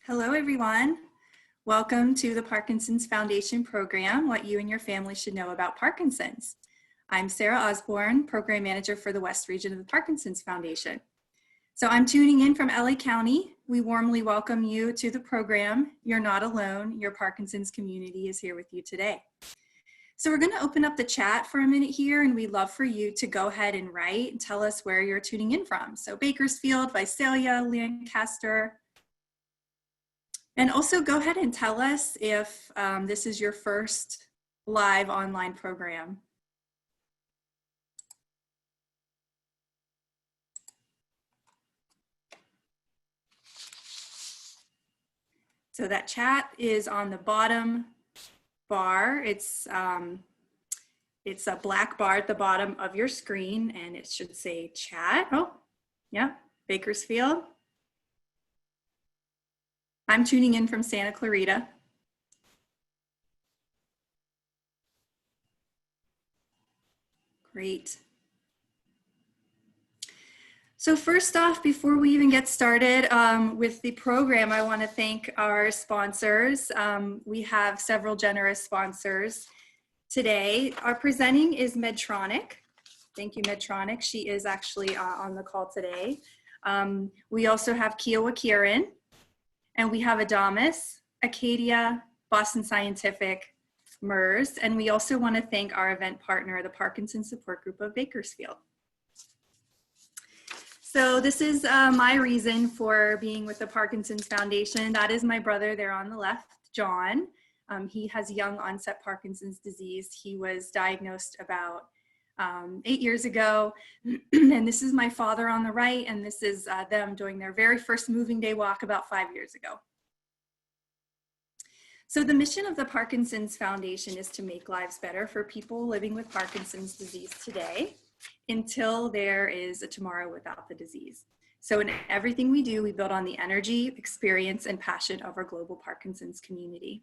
Hello, everyone. Welcome to the Parkinson's Foundation program, What You and Your Family Should Know About Parkinson's. I'm Sarah Osborne, Program Manager for the West Region of the Parkinson's Foundation. So I'm tuning in from LA County. We warmly welcome you to the program. You're not alone. Your Parkinson's community is here with you today. So we're going to open up the chat for a minute here, and we'd love for you to go ahead and write and tell us where you're tuning in from. So Bakersfield, Visalia, Lancaster. And also go ahead and tell us if this is your first live online program. So that chat is on the bottom bar. It's a black bar at the bottom of your screen, and it should say chat. Oh, yeah, Bakersfield. I'm tuning in from Santa Clarita. Great. So first off, before we even get started with the program, I want to thank our sponsors. We have several generous sponsors today. Our presenting is Medtronic. Thank you, Medtronic. She is actually on the call today. We also have Kiowa Kern, and we have Adamas, Acadia, Boston Scientific, MERS, and we also want to thank our event partner, the Parkinson Support Group of Bakersfield. So this is my reason for being with the Parkinson's Foundation. That is my brother there on the left, John. He has young onset Parkinson's disease. He was diagnosed about 8 years ago. And this is my father on the right, and this is them doing their very first moving day walk about 5 years ago. So the mission of the Parkinson's Foundation is to make lives better for people living with Parkinson's disease today until there is a tomorrow without the disease. So in everything we do, we build on the energy, experience, and passion of our global Parkinson's community.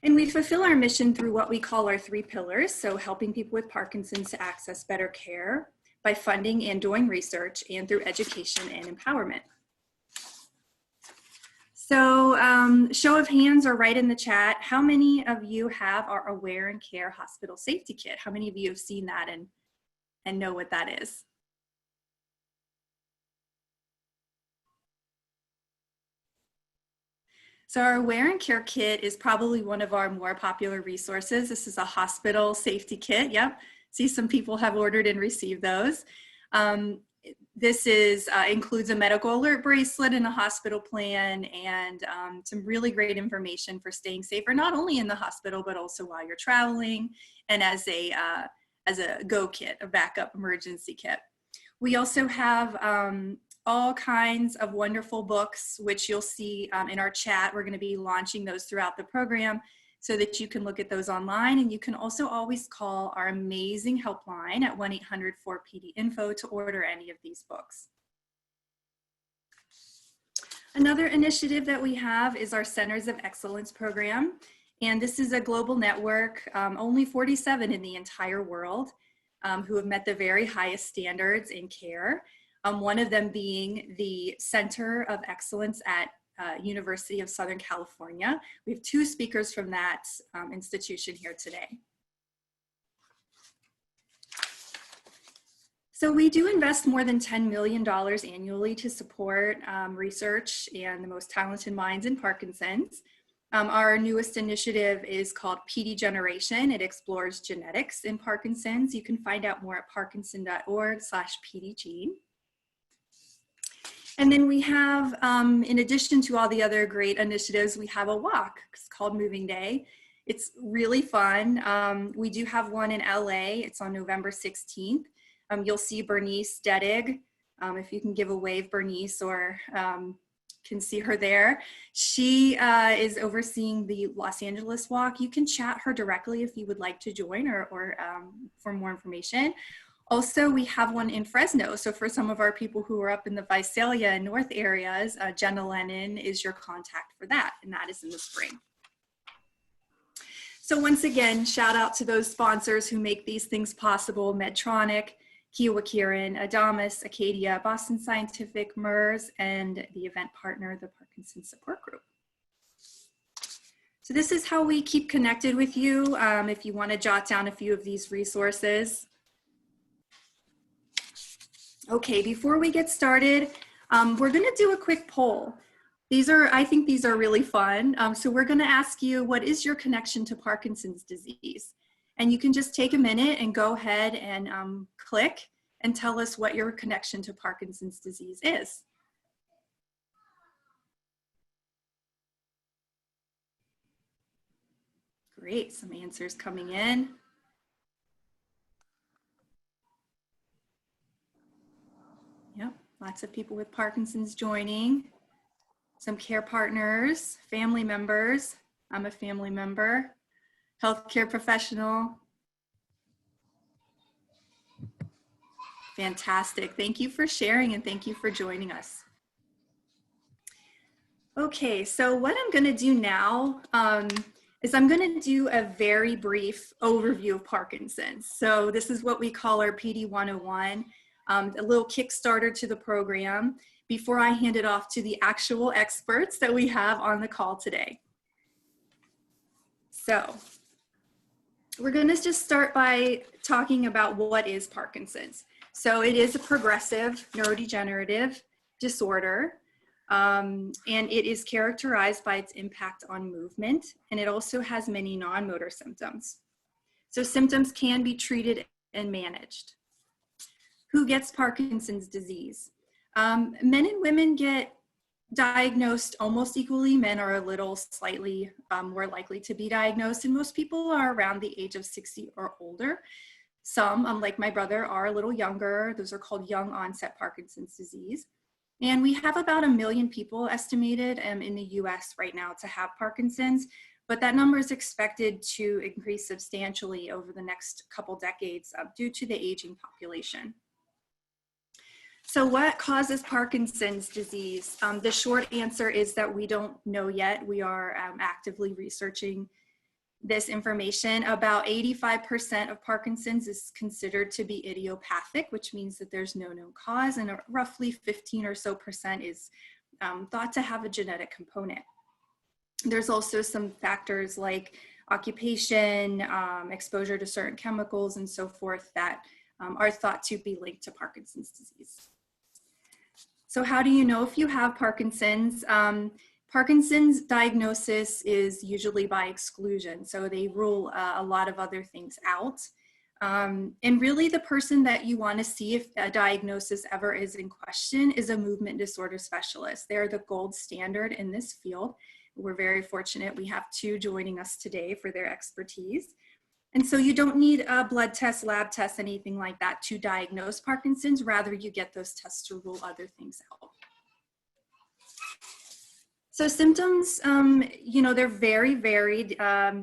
And we fulfill our mission through what we call our 3 pillars. So helping people with Parkinson's to access better care by funding and doing research, and through education and empowerment. So show of hands or write in the chat, how many of you have our Aware and Care Hospital Safety Kit? How many of you have seen that and know what that is? So our Aware and Care Kit is probably one of our more popular resources. This is a hospital safety kit. Yep, see some people have ordered and received those. This includes a medical alert bracelet and a hospital plan, and some really great information for staying safer, not only in the hospital, but also while you're traveling, and as a go kit, a backup emergency kit. We also have all kinds of wonderful books, which you'll see in our chat. We're going to be launching those throughout the program so that you can look at those online. And you can also always call our amazing helpline at 1-800-4PD-INFO to order any of these books. Another initiative that we have is our Centers of Excellence program. And this is a global network, only 47 in the entire world, who have met the very highest standards in care. One of them being the Center of Excellence at University of Southern California. We have 2 speakers from that institution here today. So we do invest more than $10 million annually to support research and the most talented minds in Parkinson's. Our newest initiative is called PD Generation. It explores genetics in Parkinson's. You can find out more at parkinson.org/PDGene. And then we have, in addition to all the other great initiatives, we have a walk. It's called Moving Day. It's really fun. We do have one in LA. It's on November 16th. You'll see Bernice Dedig. If you can give a wave, Bernice, or can see her there. She is overseeing the Los Angeles walk. You can chat her directly if you would like to join or for more information. Also, we have one in Fresno. So for some of our people who are up in the Visalia and North areas, Jenna Lennon is your contact for that, and that is in the spring. So once again, shout out to those sponsors who make these things possible: Medtronic, Kiowa Kirin, Adamas, Acadia, Boston Scientific, MERS, and the event partner, the Parkinson's Support Group. So this is how we keep connected with you if you want to jot down a few of these resources. Okay, before we get started, we're going to do a quick poll. I think these are really fun. So we're going to ask you, what is your connection to Parkinson's disease? And you can just take a minute and go ahead and click and tell us what your connection to Parkinson's disease is. Great, some answers coming in. Yep, lots of people with Parkinson's joining. Some care partners, family members. I'm a family member. Healthcare professional. Fantastic. Thank you for sharing and thank you for joining us. Okay, so what I'm going to do now is I'm going to do a very brief overview of Parkinson's. So this is what we call our PD 101, a little Kickstarter to the program before I hand it off to the actual experts that we have on the call today. So we're going to just start by talking about what is Parkinson's. So it is a progressive neurodegenerative disorder, and it is characterized by its impact on movement, and it also has many non-motor symptoms. So symptoms can be treated and managed. Who gets Parkinson's disease? Men and women get diagnosed almost equally. Men are a little slightly more likely to be diagnosed, and most people are around the age of 60 or older. Some, like my brother, are a little younger. Those are called young onset Parkinson's disease. And we have about 1 million people estimated in the US right now to have Parkinson's, but that number is expected to increase substantially over the next couple decades due to the aging population. So what causes Parkinson's disease? The short answer is that we don't know yet. We are actively researching this information. About 85% of Parkinson's is considered to be idiopathic, which means that there's no known cause, and roughly 15% or so is thought to have a genetic component. There's also some factors like occupation, exposure to certain chemicals, and so forth that are thought to be linked to Parkinson's disease. So how do you know if you have Parkinson's? Parkinson's diagnosis is usually by exclusion, so they rule a lot of other things out. And really the person that you want to see if a diagnosis ever is in question is a movement disorder specialist. They're the gold standard in this field. We're very fortunate we have 2 joining us today for their expertise. And so you don't need a blood test, lab test, anything like that to diagnose Parkinson's. Rather, you get those tests to rule other things out. So symptoms, you know, they're very varied.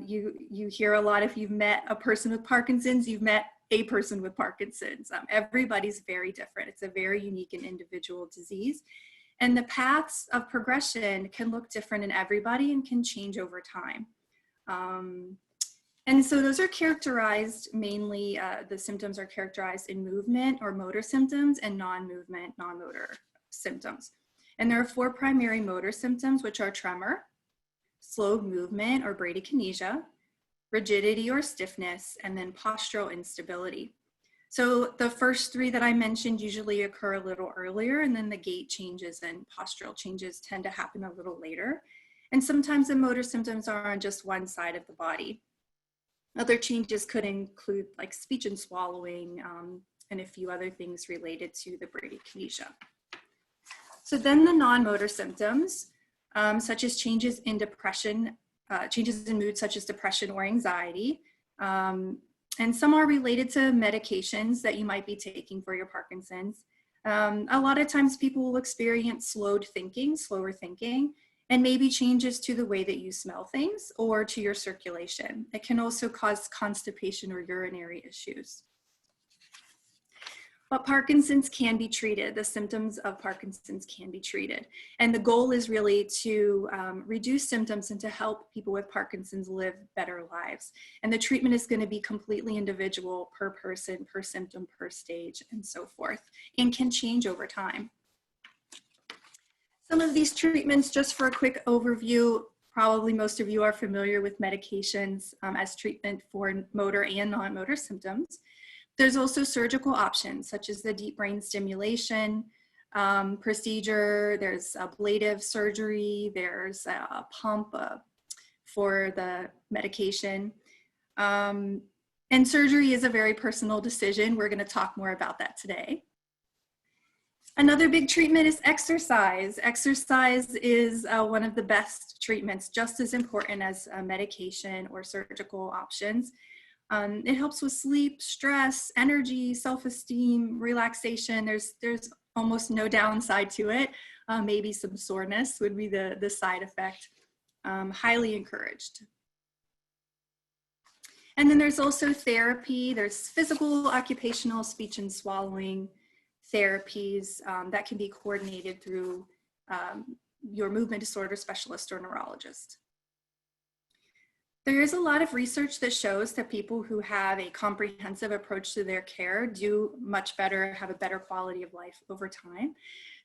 You hear a lot, if you've met a person with Parkinson's, you've met a person with Parkinson's. Everybody's very different. It's a very unique and individual disease. And the paths of progression can look different in everybody and can change over time. And so those are characterized mainly, the symptoms are characterized in movement or motor symptoms and non-movement, non-motor symptoms. And there are 4 primary motor symptoms, which are tremor, slow movement or bradykinesia, rigidity or stiffness, and then postural instability. So the first 3 that I mentioned usually occur a little earlier, and then the gait changes and postural changes tend to happen a little later. And sometimes the motor symptoms are on just one side of the body. Other changes could include like speech and swallowing and a few other things related to the bradykinesia. So then the non-motor symptoms, such as changes in depression, changes in mood such as depression or anxiety, and some are related to medications that you might be taking for your Parkinson's. A lot of times people will experience slower thinking, and maybe changes to the way that you smell things or to your circulation. It can also cause constipation or urinary issues. But Parkinson's can be treated. The symptoms of Parkinson's can be treated. And the goal is really to reduce symptoms and to help people with Parkinson's live better lives. And the treatment is going to be completely individual per person, per symptom, per stage, and so forth, and can change over time. Some of these treatments, just for a quick overview, probably most of you are familiar with medications as treatment for motor and non-motor symptoms. There's also surgical options, such as the deep brain stimulation procedure. There's ablative surgery. There's a pump for the medication. And surgery is a very personal decision. We're going to talk more about that today. Another big treatment is exercise. Exercise is one of the best treatments, just as important as medication or surgical options. It helps with sleep, stress, energy, self-esteem, relaxation. There's almost no downside to it. Maybe some soreness would be the side effect. Highly encouraged. And then there's also therapy. There's physical, occupational, speech and swallowing therapies that can be coordinated through your movement disorder specialist or neurologist. There is a lot of research that shows that people who have a comprehensive approach to their care do much better, have a better quality of life over time.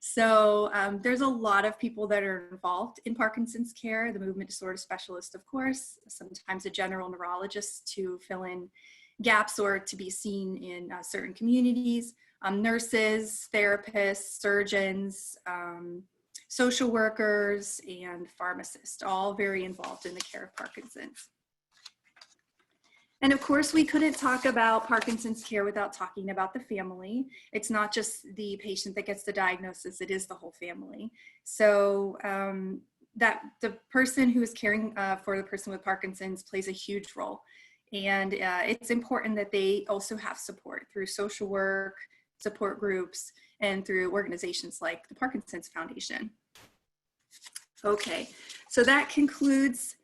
So there's a lot of people that are involved in Parkinson's care, the movement disorder specialist, of course, sometimes a general neurologist to fill in gaps or to be seen in certain communities, nurses, therapists, surgeons, social workers, and pharmacists, all very involved in the care of Parkinson's. And of course, we couldn't talk about Parkinson's care without talking about the family. It's not just the patient that gets the diagnosis, it is the whole family. So that the person who is caring for the person with Parkinson's plays a huge role. And it's important that they also have support through social work, support groups, and through organizations like the Parkinson's Foundation. Okay, so that concludes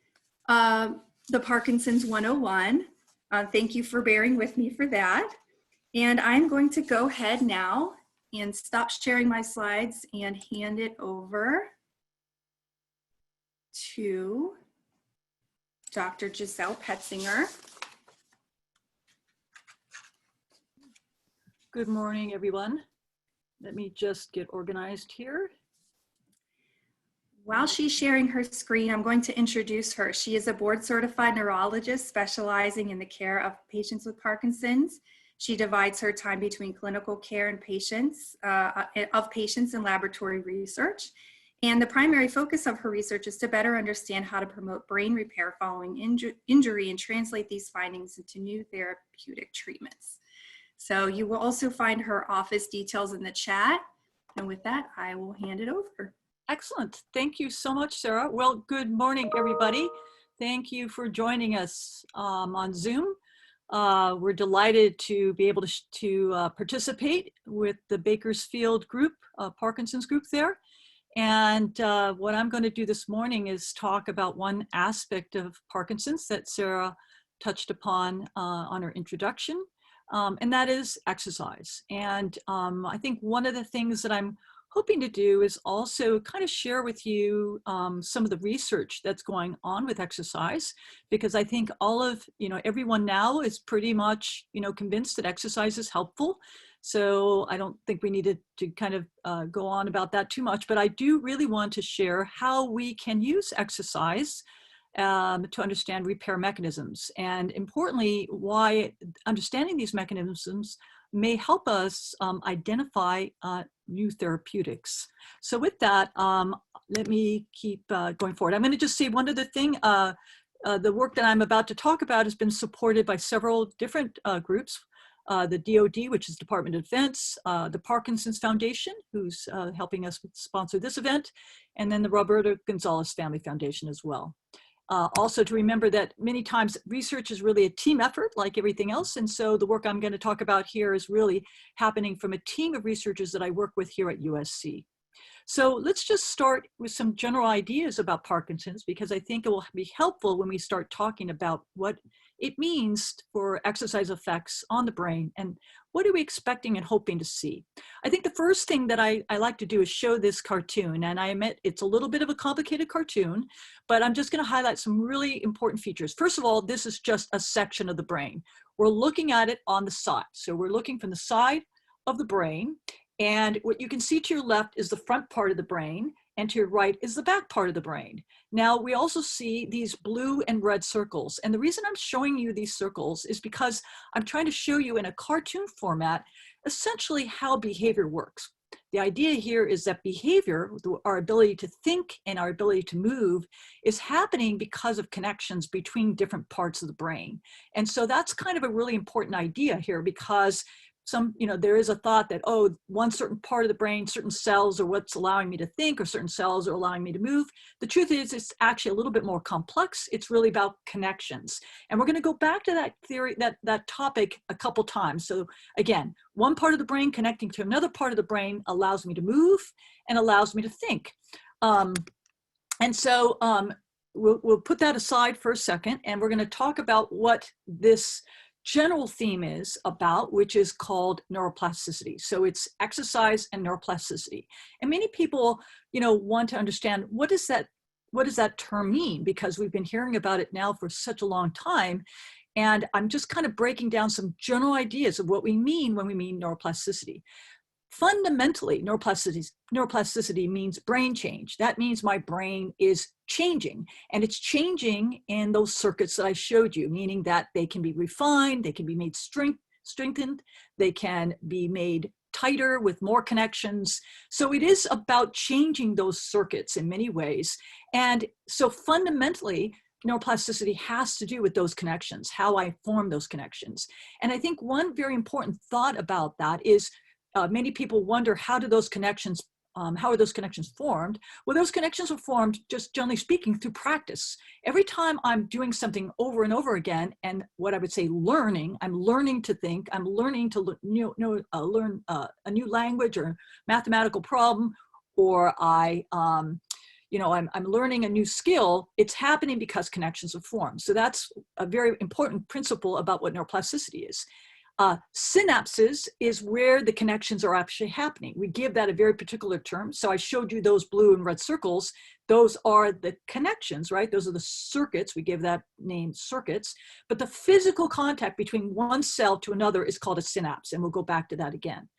the Parkinson's 101. Thank you for bearing with me for that. And I'm going to go ahead now and stop sharing my slides and hand it over to Dr. Giselle Petzinger. Good morning, everyone. Let me just get organized here. While she's sharing her screen, I'm going to introduce her. She is a board-certified neurologist specializing in the care of patients with Parkinson's. She divides her time between clinical care and patients, and laboratory research. And the primary focus of her research is to better understand how to promote brain repair following injury and translate these findings into new therapeutic treatments. So you will also find her office details in the chat. And with that, I will hand it over. Excellent. Thank you so much, Sarah. Well, good morning, everybody. Thank you for joining us on Zoom. We're delighted to be able to participate with the Bakersfield group, Parkinson's group there. And what I'm going to do this morning is talk about one aspect of Parkinson's that Sarah touched upon on her introduction, and that is exercise. And I think one of the things that I'm hoping to do is also kind of share with you some of the research that's going on with exercise, because I think everyone now is pretty much, convinced that exercise is helpful. So I don't think we needed to kind of go on about that too much, but I do really want to share how we can use exercise to understand repair mechanisms, and importantly, why understanding these mechanisms may help us identify new therapeutics. So with that, let me keep going forward. I'm going to just say one other thing. The work that I'm about to talk about has been supported by several different groups. The DoD, which is Department of Defense, the Parkinson's Foundation, who's helping us sponsor this event, and then the Roberto Gonzalez Family Foundation as well. Also to remember that many times research is really a team effort like everything else. And so the work I'm going to talk about here is really happening from a team of researchers that I work with here at USC. So let's just start with some general ideas about Parkinson's, because I think it will be helpful when we start talking about what it means for exercise effects on the brain, and what are we expecting and hoping to see. I think the first thing that I like to do is show this cartoon, and I admit it's a little bit of a complicated cartoon, but I'm just going to highlight some really important features. First of all, this is just a section of the brain. We're looking at it on the side. So we're looking from the side of the brain, and what you can see to your left is the front part of the brain, and to your right is the back part of the brain. Now, we also see these blue and red circles. And the reason I'm showing you these circles is because I'm trying to show you in a cartoon format, essentially how behavior works. The idea here is that behavior, our ability to think and our ability to move, is happening because of connections between different parts of the brain. And so that's kind of a really important idea here, because there is a thought that, oh, one certain part of the brain, certain cells are what's allowing me to think, or certain cells are allowing me to move. The truth is, it's actually a little bit more complex. It's really about connections. And we're going to go back to that theory, that topic a couple times. So again, one part of the brain connecting to another part of the brain allows me to move and allows me to think. We'll put that aside for a second, and we're going to talk about what this general theme is about, which is called neuroplasticity. So it's exercise and neuroplasticity. And many people, want to understand, what does that term mean? Because we've been hearing about it now for such a long time. And I'm just kind of breaking down some general ideas of what we mean when we mean neuroplasticity. Fundamentally, neuroplasticity means brain change. That means my brain is changing, and it's changing in those circuits that I showed you, meaning that they can be refined, they can be made strengthened, they can be made tighter with more connections. So it is about changing those circuits in many ways. And so fundamentally, neuroplasticity has to do with those connections, how I form those connections. And I think one very important thought about that is, many people wonder, how are those connections formed? Well, those connections are formed, just generally speaking, through practice. Every time I'm doing something over and over again, and what I would say I'm learning to think, I'm learning to learn a new language or mathematical problem, or I'm learning a new skill, it's happening because connections are formed. So that's a very important principle about what neuroplasticity is. Synapses is where the connections are actually happening. We give that a very particular term. So I showed you those blue and red circles. Those are the connections, right? Those are the circuits. We give that name circuits. But the physical contact between one cell to another is called a synapse. And we'll go back to that again.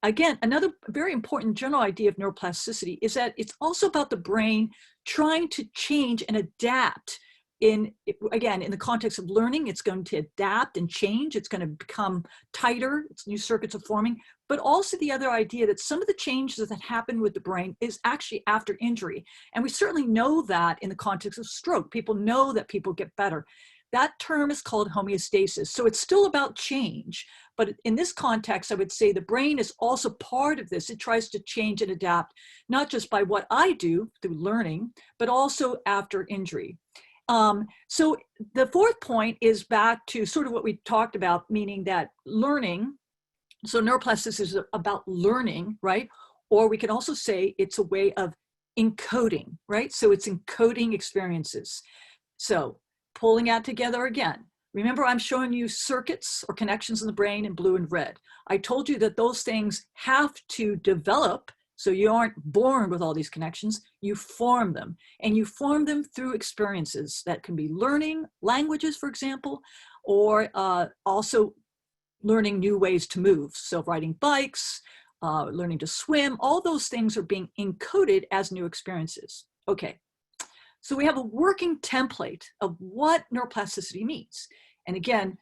Again, another very important general idea of neuroplasticity is that it's also about the brain trying to change and adapt. In the context of learning, it's going to adapt and change. It's going to become tighter. It's new circuits are forming. But also the other idea that some of the changes that happen with the brain is actually after injury. And we certainly know that in the context of stroke. People know that people get better. That term is called homeostasis. So it's still about change. But in this context, I would say the brain is also part of this. It tries to change and adapt, not just by what I do through learning, but also after injury. So the fourth point is back to sort of what we talked about, meaning that learning, so neuroplasticity is about learning, right? Or we can also say it's a way of encoding, right? So it's encoding experiences. So pulling that together again. Remember, I'm showing you circuits or connections in the brain in blue and red. I told you that those things have to develop. So you aren't born with all these connections, you form them. And you form them through experiences that can be learning languages, for example, or also learning new ways to move. So riding bikes, learning to swim, all those things are being encoded as new experiences. Okay, so we have a working template of what neuroplasticity means. And again,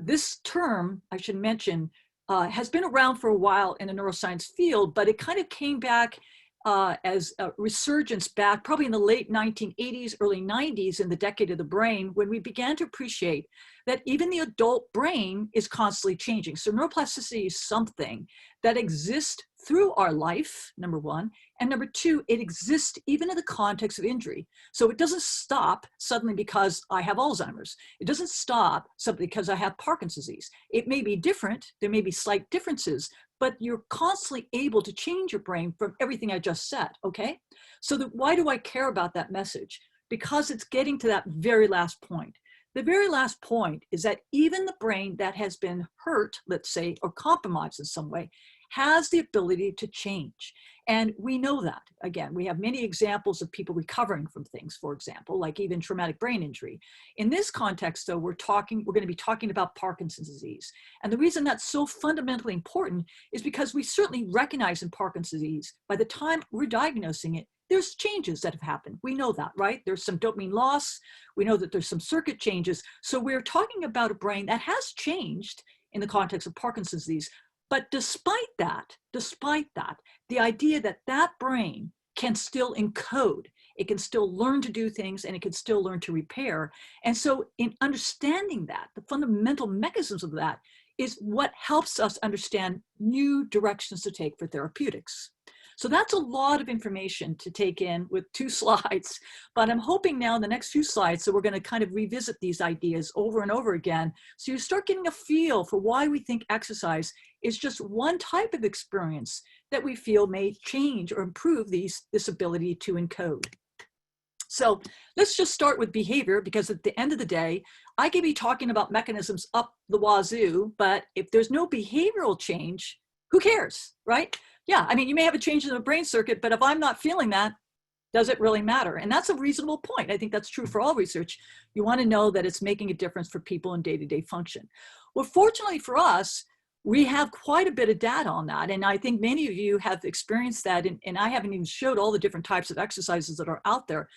this term, I should mention, has been around for a while in the neuroscience field, but it kind of came back as a resurgence back probably in the late 1980s, early 90s in the decade of the brain, when we began to appreciate that even the adult brain is constantly changing. So neuroplasticity is something that exists through our life, number one, and number two, it exists even in the context of injury. So it doesn't stop suddenly because I have Alzheimer's. It doesn't stop suddenly because I have Parkinson's disease. It may be different, there may be slight differences, but you're constantly able to change your brain from everything I just said, okay? So why do I care about that message? Because it's getting to that very last point, The very last point is that even the brain that has been hurt, let's say, or compromised in some way, has the ability to change. And we know that. Again, we have many examples of people recovering from things, for example, like even traumatic brain injury. In this context, though, we're going to be talking about Parkinson's disease. And the reason that's so fundamentally important is because we certainly recognize in Parkinson's disease, by the time we're diagnosing it, there's changes that have happened. We know that, right? There's some dopamine loss. We know that there's some circuit changes. So we're talking about a brain that has changed in the context of Parkinson's disease. But despite that, the idea that that brain can still encode, it can still learn to do things, and it can still learn to repair. And so in understanding that, the fundamental mechanisms of that is what helps us understand new directions to take for therapeutics. So that's a lot of information to take in with 2 slides, but I'm hoping now in the next few slides that we're going to kind of revisit these ideas over and over again, so you start getting a feel for why we think exercise is just one type of experience that we feel may change or improve this ability to encode. So let's just start with behavior, because at the end of the day, I could be talking about mechanisms up the wazoo, but if there's no behavioral change, who cares, right? Yeah, I mean, you may have a change in the brain circuit, but if I'm not feeling that, does it really matter? And that's a reasonable point. I think that's true for all research. You want to know that it's making a difference for people in day-to-day function. Well, fortunately for us, we have quite a bit of data on that. And I think many of you have experienced that. And I haven't even showed all the different types of exercises that are out there.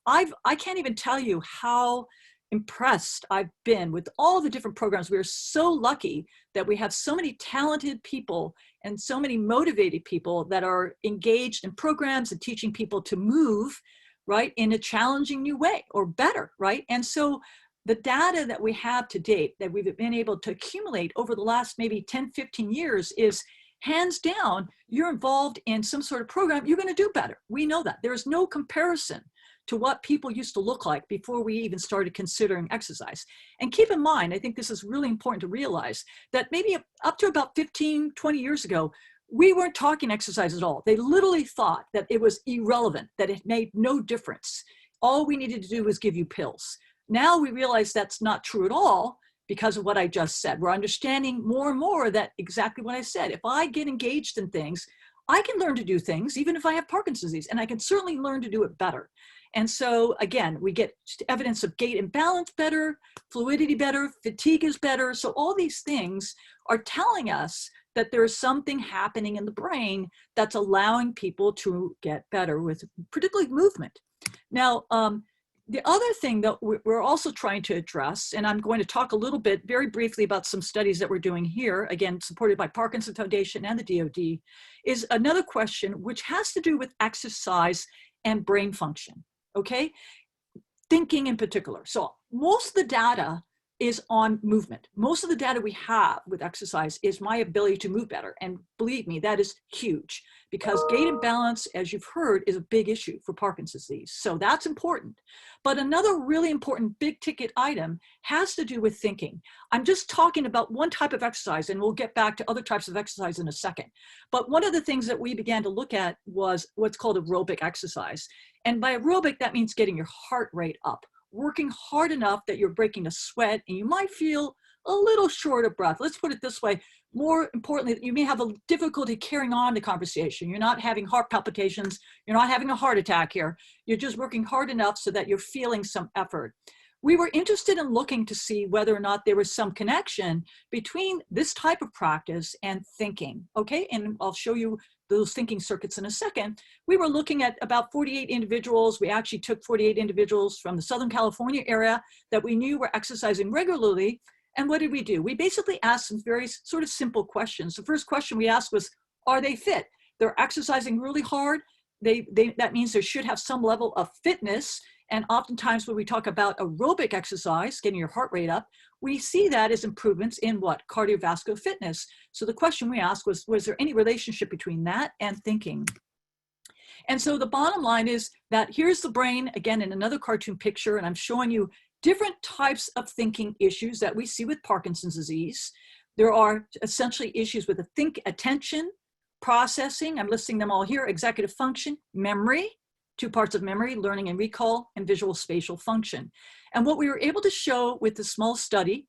I can't even tell you how impressed I've been with all the different programs. We are so lucky that we have so many talented people and so many motivated people that are engaged in programs and teaching people to move, right, in a challenging new way or better, right? And so the data that we have to date that we've been able to accumulate over the last maybe 10, 15 years is hands down, you're involved in some sort of program, you're going to do better. We know that. There is no comparison to what people used to look like before we even started considering exercise. And keep in mind, I think this is really important to realize that maybe up to about 15, 20 years ago, we weren't talking exercise at all. They literally thought that it was irrelevant, that it made no difference. All we needed to do was give you pills. Now we realize that's not true at all because of what I just said. We're understanding more and more that exactly what I said. If I get engaged in things, I can learn to do things, even if I have Parkinson's disease, and I can certainly learn to do it better. And so again, we get evidence of gait and balance better, fluidity better, fatigue is better. So all these things are telling us that there is something happening in the brain that's allowing people to get better with particularly movement. Now, the other thing that we're also trying to address, and I'm going to talk a little bit very briefly about some studies that we're doing here, again, supported by Parkinson Foundation and the DoD, is another question which has to do with exercise and brain function. Okay, thinking in particular. So most of the data is on movement. Most of the data we have with exercise is my ability to move better. And believe me, that is huge because gait and balance, as you've heard, is a big issue for Parkinson's disease. So that's important. But another really important big ticket item has to do with thinking. I'm just talking about one type of exercise, and we'll get back to other types of exercise in a second. But one of the things that we began to look at was what's called aerobic exercise. And by aerobic, that means getting your heart rate up, working hard enough that you're breaking a sweat and you might feel a little short of breath. Let's put it this way. More importantly, you may have a difficulty carrying on the conversation. You're not having heart palpitations. You're not having a heart attack here. You're just working hard enough so that you're feeling some effort. We were interested in looking to see whether or not there was some connection between this type of practice and thinking, okay? And I'll show you those thinking circuits in a second. We were looking at about 48 individuals. We actually took 48 individuals from the Southern California area that we knew were exercising regularly. And what did we do? We basically asked some very sort of simple questions. The first question we asked was, are they fit? They're exercising really hard. That means they should have some level of fitness. And oftentimes when we talk about aerobic exercise, getting your heart rate up, we see that as improvements in what? Cardiovascular fitness. So the question we asked was there any relationship between that and thinking? And so the bottom line is that here's the brain, again, in another cartoon picture, and I'm showing you different types of thinking issues that we see with Parkinson's disease. There are essentially issues with attention, processing, I'm listing them all here, executive function, memory, two parts of memory, learning and recall, and visual spatial function. And what we were able to show with the small study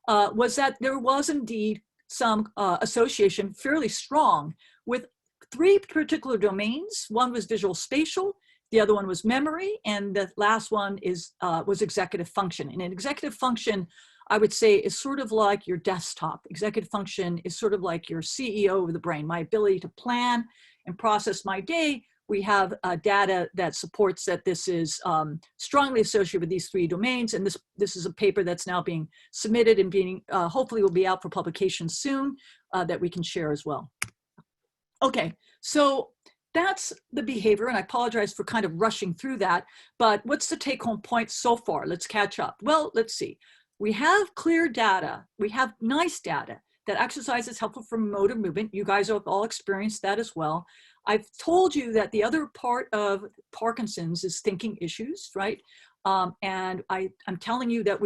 was that there was indeed some association, fairly strong, with three particular domains. One was visual spatial, the other one was memory, and the last one was executive function. And an executive function, I would say, is sort of like your desktop. Executive function is sort of like your CEO of the brain, my ability to plan and process my day. We have data that supports that this is strongly associated with these three domains. And this is a paper that's now being submitted and being hopefully will be out for publication soon that we can share as well. Okay, so that's the behavior, and I apologize for kind of rushing through that, but what's the take-home point so far? Let's catch up. Well, let's see. We have clear data. We have nice data that exercise is helpful for motor movement. You guys have all experienced that as well. I've told you that the other part of Parkinson's is thinking issues, right? And I'm telling you that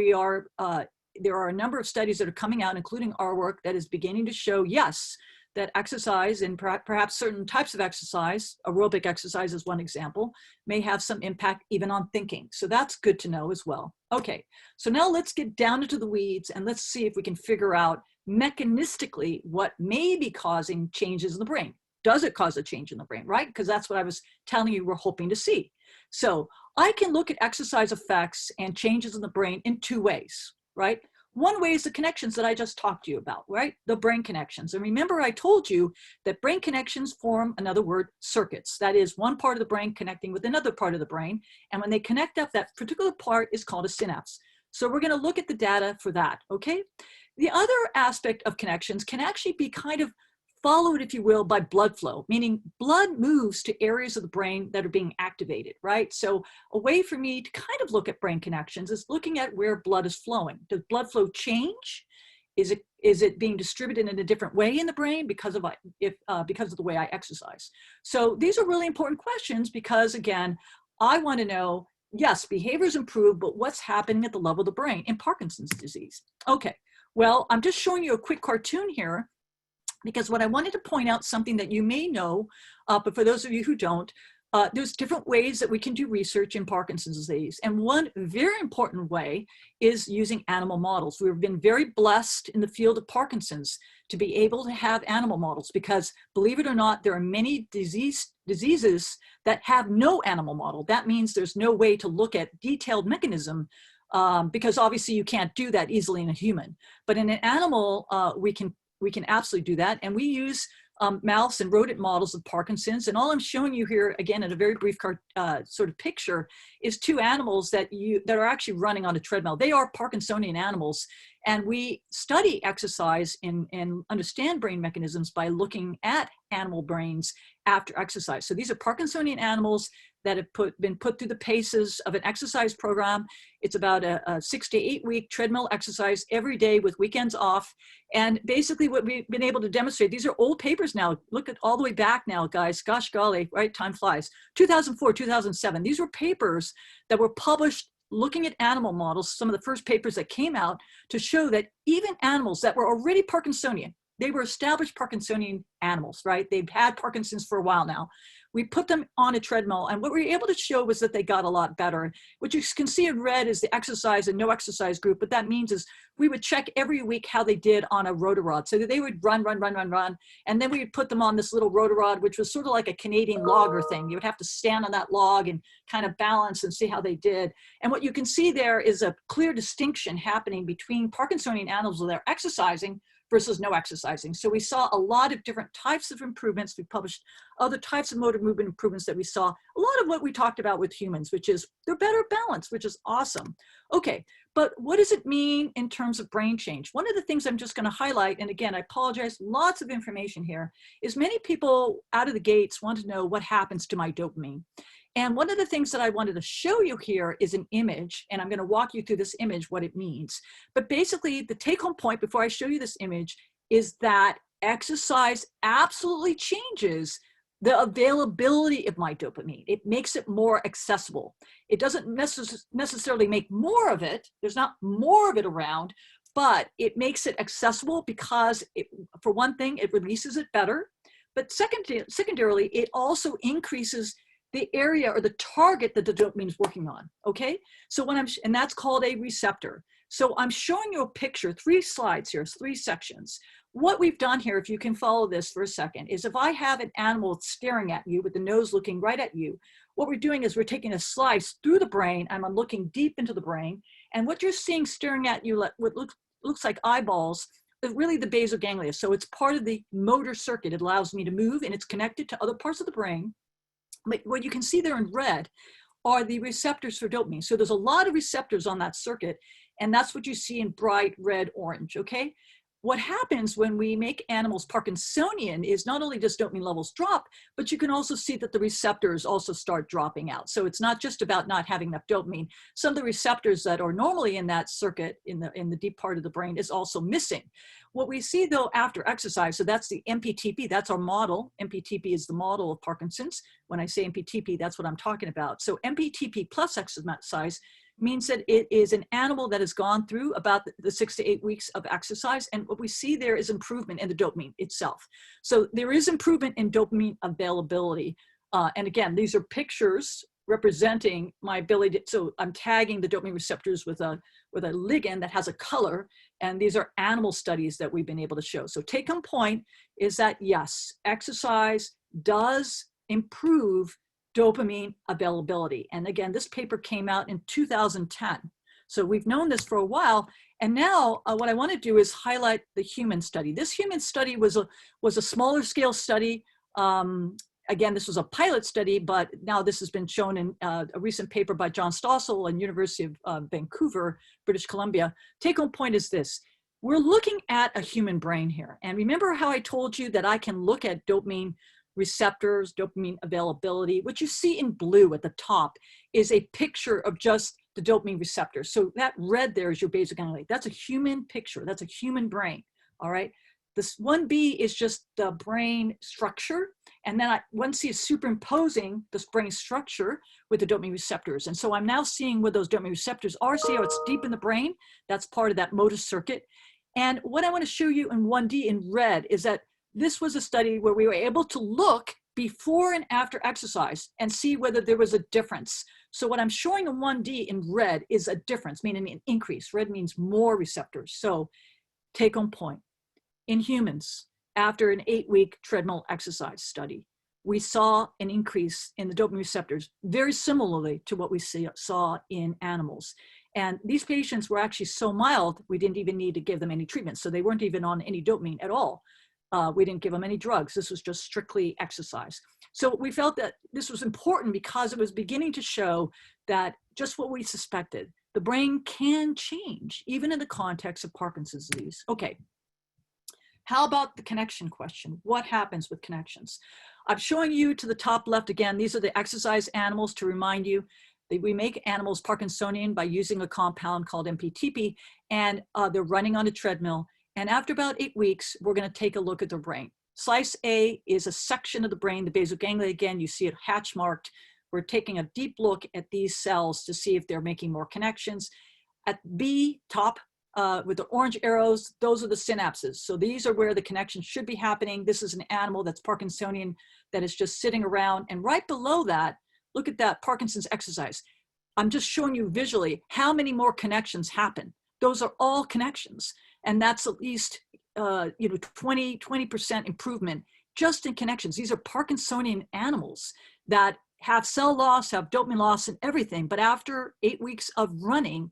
there are a number of studies that are coming out, including our work, that is beginning to show, yes, that exercise and perhaps certain types of exercise, aerobic exercise is one example, may have some impact even on thinking. So that's good to know as well. Okay, so now let's get down into the weeds and let's see if we can figure out mechanistically what may be causing changes in the brain. Does it cause a change in the brain, right? Because that's what I was telling you we're hoping to see. So I can look at exercise effects and changes in the brain in two ways, right? One way is the connections that I just talked to you about, right? The brain connections. And remember, I told you that brain connections form, another word, circuits. That is one part of the brain connecting with another part of the brain. And when they connect up, that particular part is called a synapse. So we're going to look at the data for that, okay? The other aspect of connections can actually be kind of followed, if you will, by blood flow, meaning blood moves to areas of the brain that are being activated, right? So a way for me to kind of look at brain connections is looking at where blood is flowing. Does blood flow change? Is it being distributed in a different way in the brain because of the way I exercise? So these are really important questions because, again, I want to know, yes, behaviors improve, but what's happening at the level of the brain in Parkinson's disease? Okay, well, I'm just showing you a quick cartoon here, because what I wanted to point out something that you may know, but for those of you who don't, there's different ways that we can do research in Parkinson's disease. And one very important way is using animal models. We've been very blessed in the field of Parkinson's to be able to have animal models because, believe it or not, there are many diseases that have no animal model. That means there's no way to look at detailed mechanism because obviously you can't do that easily in a human. But in an animal, we can absolutely do that. And we use mouse and rodent models of Parkinson's. And all I'm showing you here, again, in a very brief sort of picture, is two animals that are actually running on a treadmill. They are Parkinsonian animals. And we study exercise and understand brain mechanisms by looking at animal brains after exercise. So these are Parkinsonian animals that have been put through the paces of an exercise program. It's about a 6 to 8 week treadmill exercise every day with weekends off. And basically what we've been able to demonstrate, these are old papers now. Look at all the way back now, guys. Gosh golly, right? Time flies. 2004, 2007. These were papers that were published looking at animal models, some of the first papers that came out to show that even animals that were already Parkinsonian, they were established Parkinsonian animals, right? They've had Parkinson's for a while now. We put them on a treadmill, and what we were able to show was that they got a lot better. What you can see in red is the exercise and no exercise group. What that means is we would check every week how they did on a rotarod. So that they would run, and then we would put them on this little rotarod, which was sort of like a Canadian logger thing. You would have to stand on that log and kind of balance and see how they did. And what you can see there is a clear distinction happening between Parkinsonian animals that are exercising versus no exercising. So we saw a lot of different types of improvements. We published other types of motor movement improvements that we saw. A lot of what we talked about with humans, which is they're better balanced, which is awesome. Okay, but what does it mean in terms of brain change? One of the things I'm just going to highlight, and again, I apologize, lots of information here, is many people out of the gates want to know what happens to my dopamine. And one of the things that I wanted to show you here is an image, and I'm going to walk you through this image, what it means. But basically, the take-home point before I show you this image is that exercise absolutely changes the availability of my dopamine. It makes it more accessible. It doesn't necessarily make more of it. There's not more of it around, but it makes it accessible because, for one thing, it releases it better. But secondarily, it also increases the area or the target that the dopamine is working on, okay? So and that's called a receptor. So I'm showing you a picture, 3 slides here, 3 sections. What we've done here, if you can follow this for a second, is if I have an animal staring at you with the nose looking right at you, what we're doing is we're taking a slice through the brain, and I'm looking deep into the brain, and what you're seeing staring at you, what looks like eyeballs, is really the basal ganglia. So it's part of the motor circuit. It allows me to move, and it's connected to other parts of the brain. But what you can see there in red are the receptors for dopamine. So there's a lot of receptors on that circuit, and that's what you see in bright red orange, okay? What happens when we make animals Parkinsonian is not only does dopamine levels drop, but you can also see that the receptors also start dropping out. So it's not just about not having enough dopamine. Some of the receptors that are normally in that circuit in the deep part of the brain is also missing. What we see though after exercise, so that's the MPTP, that's our model. MPTP is the model of Parkinson's. When I say MPTP, that's what I'm talking about. So MPTP plus exercise means that it is an animal that has gone through about the 6 to 8 weeks of exercise. And what we see there is improvement in the dopamine itself. So there is improvement in dopamine availability. And again, these are pictures representing my ability to, so I'm tagging the dopamine receptors with a ligand that has a color. And these are animal studies that we've been able to show. So take home point is that yes, exercise does improve dopamine availability. And again, this paper came out in 2010. So we've known this for a while. And now what I want to do is highlight the human study. This human study was a smaller scale study. Again, this was a pilot study, but now this has been shown in a recent paper by John Stossel and University of Vancouver, British Columbia. Take home point is this. We're looking at a human brain here. And remember how I told you that I can look at dopamine receptors, dopamine availability. What you see in blue at the top is a picture of just the dopamine receptors. So that red there is your basal ganglia. That's a human picture. That's a human brain. All right. This 1B is just the brain structure. And then 1C is superimposing this brain structure with the dopamine receptors. And so I'm now seeing where those dopamine receptors are. See how it's deep in the brain? That's part of that motor circuit. And what I want to show you in 1D in red is that this was a study where we were able to look before and after exercise and see whether there was a difference. So what I'm showing in 1D in red is a difference, meaning an increase. Red means more receptors. So take home point. In humans, after an 8-week treadmill exercise study, we saw an increase in the dopamine receptors, very similarly to what we saw in animals. And these patients were actually so mild, we didn't even need to give them any treatment. So they weren't even on any dopamine at all. We didn't give them any drugs. This was just strictly exercise. So we felt that this was important because it was beginning to show that just what we suspected, the brain can change even in the context of Parkinson's disease. Okay. How about the connection question? What happens with connections? I'm showing you to the top left again. These are the exercise animals to remind you that we make animals Parkinsonian by using a compound called MPTP, and they're running on a treadmill. And after about 8 weeks, we're going to take a look at their brain. Slice A is a section of the brain, the basal ganglia. Again, you see it hatch marked. We're taking a deep look at these cells to see if they're making more connections. At B, top, with the orange arrows, those are the synapses. So these are where the connections should be happening. This is an animal that's Parkinsonian that is just sitting around. And right below that, look at that Parkinson's exercise. I'm just showing you visually how many more connections happen. Those are all connections. And that's at least 20% improvement just in connections. These are Parkinsonian animals that have cell loss, have dopamine loss and everything. But after 8 weeks of running,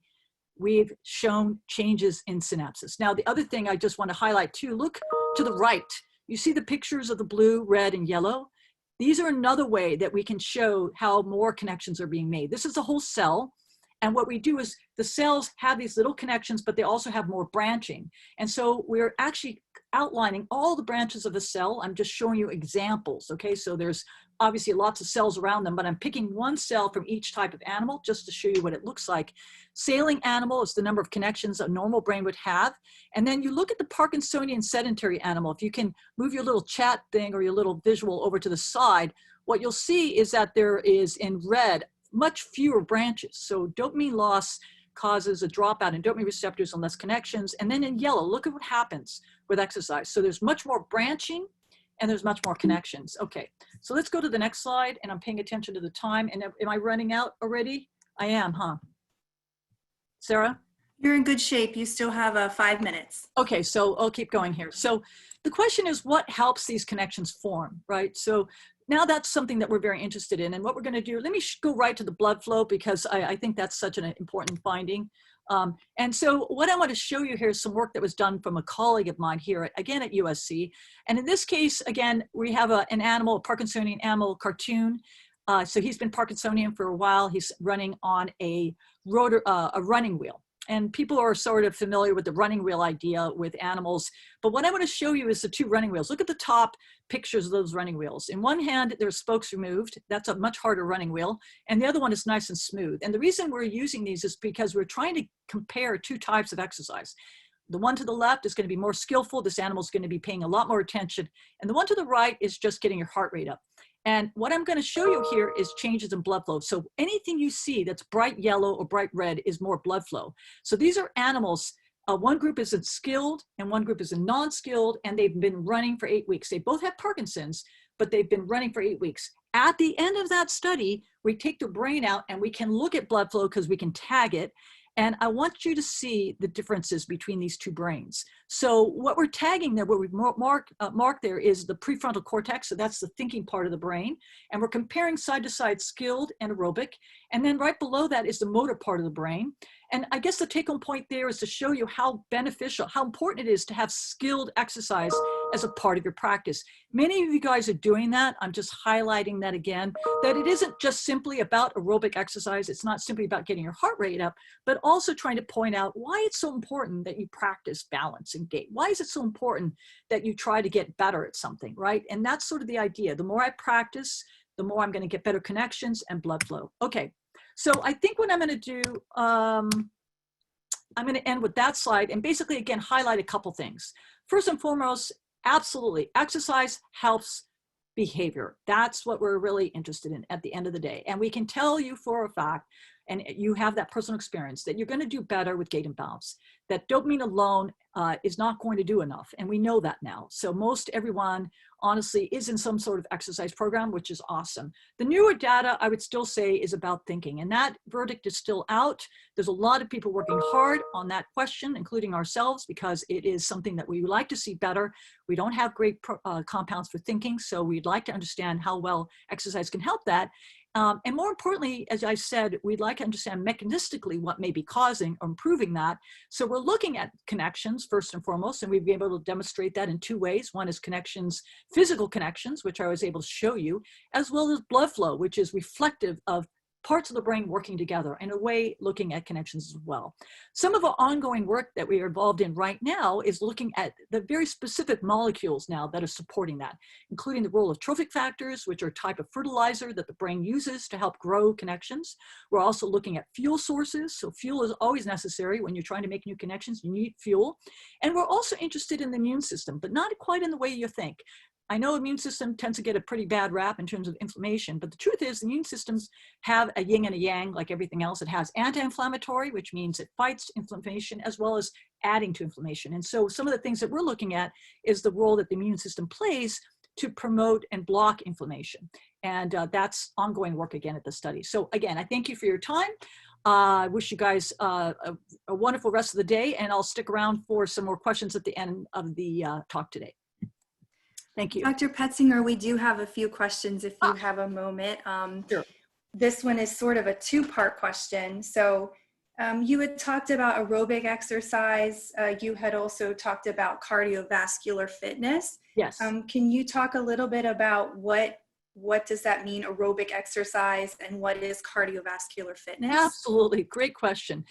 we've shown changes in synapses. Now, the other thing I just want to highlight too, look to the right. You see the pictures of the blue, red, and yellow? These are another way that we can show how more connections are being made. This is a whole cell. And what we do is the cells have these little connections, but they also have more branching. And so we're actually outlining all the branches of a cell. I'm just showing you examples, okay? So there's obviously lots of cells around them, but I'm picking one cell from each type of animal just to show you what it looks like. Sailing animal is the number of connections a normal brain would have. And then you look at the Parkinsonian sedentary animal. If you can move your little chat thing or your little visual over to the side, what you'll see is that there is in red much fewer branches. So dopamine loss causes a dropout in dopamine receptors and less connections. And then in yellow, look at what happens with exercise. So there's much more branching and there's much more connections. Okay, so let's go to the next slide, and I'm paying attention to the time. And am I running out already? I am, huh? Sarah? You're in good shape. You still have 5 minutes. Okay, so I'll keep going here. So the question is, what helps these connections form, right? So now that's something that we're very interested in. And what we're going to do, let me go right to the blood flow, because I think that's such an important finding. And so what I want to show you here is some work that was done from a colleague of mine here, again at USC. And in this case, again, we have an animal, a Parkinsonian animal cartoon. So he's been Parkinsonian for a while. He's running on a running wheel. And people are sort of familiar with the running wheel idea with animals. But what I want to show you is the two running wheels. Look at the top pictures of those running wheels. In one hand, there's spokes removed. That's a much harder running wheel. And the other one is nice and smooth. And the reason we're using these is because we're trying to compare two types of exercise. The one to the left is going to be more skillful. This animal is going to be paying a lot more attention. And the one to the right is just getting your heart rate up. And what I'm going to show you here is changes in blood flow. So anything you see that's bright yellow or bright red is more blood flow. So these are animals. One group is in skilled and one group is in non-skilled, and they've been running for 8 weeks. They both have Parkinson's, but they've been running for 8 weeks. At the end of that study, we take their brain out and we can look at blood flow because we can tag it. And I want you to see the differences between these two brains. So what we're tagging there, what we've marked there is the prefrontal cortex. So that's the thinking part of the brain. And we're comparing side to side skilled and aerobic. And then right below that is the motor part of the brain. And I guess the take-home point there is to show you how beneficial, how important it is to have skilled exercise as a part of your practice. Many of you guys are doing that. I'm just highlighting that again, that it isn't just simply about aerobic exercise. It's not simply about getting your heart rate up, but also trying to point out why it's so important that you practice balance and gait. Why is it so important that you try to get better at something, right? And that's sort of the idea. The more I practice, the more I'm going to get better connections and blood flow. Okay. So I think what I'm going to do, I'm going to end with that slide and basically, again, highlight a couple things. First and foremost, absolutely, exercise helps behavior. That's what we're really interested in at the end of the day. And we can tell you for a fact, and you have that personal experience, that you're going to do better with gait and balance. That dopamine alone is not going to do enough. And we know that now. So most everyone, honestly, is in some sort of exercise program, which is awesome. The newer data, I would still say, is about thinking. And that verdict is still out. There's a lot of people working hard on that question, including ourselves, because it is something that we would like to see better. We don't have great compounds for thinking, so we'd like to understand how well exercise can help that. And more importantly, as I said, we'd like to understand mechanistically what may be causing or improving that. So we're looking at connections first and foremost, and we've been able to demonstrate that in two ways. One is connections, physical connections, which I was able to show you, as well as blood flow, which is reflective of parts of the brain working together, in a way looking at connections as well. Some of the ongoing work that we are involved in right now is looking at the very specific molecules now that are supporting that, including the role of trophic factors, which are a type of fertilizer that the brain uses to help grow connections. We're also looking at fuel sources. So fuel is always necessary when you're trying to make new connections. You need fuel. And we're also interested in the immune system, but not quite in the way you think. I know immune system tends to get a pretty bad rap in terms of inflammation, but the truth is the immune systems have a yin and a yang like everything else. It has anti-inflammatory, which means it fights inflammation as well as adding to inflammation. And so some of the things that we're looking at is the role that the immune system plays to promote and block inflammation. And that's ongoing work again at the study. So again, I thank you for your time. I wish you guys a wonderful rest of the day, and I'll stick around for some more questions at the end of the talk today. Thank you. Dr. Petzinger, we do have a few questions if you have a moment. Sure. This one is sort of a two-part question. So you had talked about aerobic exercise. You had also talked about cardiovascular fitness. Yes. Can you talk a little bit about what does that mean, aerobic exercise, and what is cardiovascular fitness? Absolutely. Great question.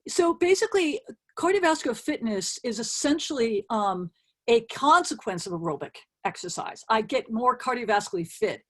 So basically, cardiovascular fitness is essentially a consequence of aerobic exercise. I get more cardiovascularly fit.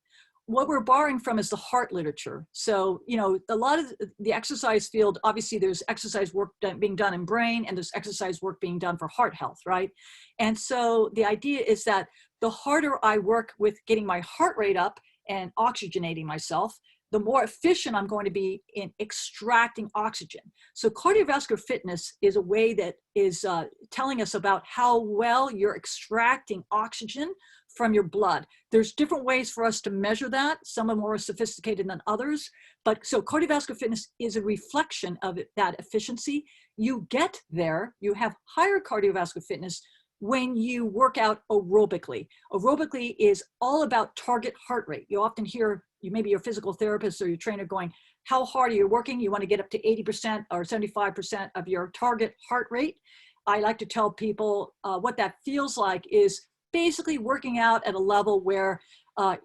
What we're borrowing from is the heart literature. So, you know, a lot of the exercise field, obviously there's exercise work being done in brain, and there's exercise work being done for heart health, right? And so the idea is that the harder I work with getting my heart rate up and oxygenating myself, the more efficient I'm going to be in extracting oxygen. So cardiovascular fitness is a way that is telling us about how well you're extracting oxygen from your blood. There's different ways for us to measure that. Some are more sophisticated than others. But so cardiovascular fitness is a reflection of that efficiency. You get there, you have higher cardiovascular fitness when you work out aerobically. Aerobically is all about target heart rate. You often hear, maybe your physical therapist or your trainer going, how hard are you working? You want to get up to 80% or 75% of your target heart rate. I like to tell people what that feels like is basically working out at a level where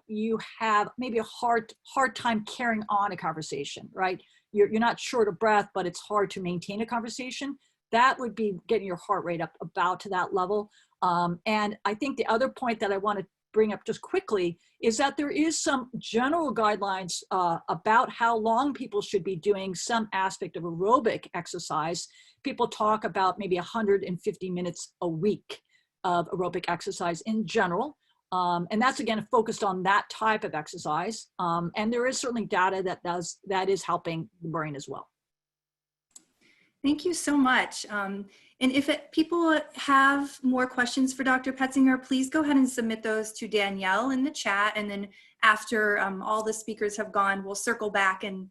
you have maybe a hard time carrying on a conversation, right? You're not short of breath, but it's hard to maintain a conversation. That would be getting your heart rate up about to that level. And I think the other point that I want to bring up just quickly is that there is some general guidelines about how long people should be doing some aspect of aerobic exercise. People talk about maybe 150 minutes a week of aerobic exercise in general. And that's, again, focused on that type of exercise. And there is certainly data that is helping the brain as well. Thank you so much. And if people have more questions for Dr. Petzinger, please go ahead and submit those to Danielle in the chat. And then after all the speakers have gone, we'll circle back and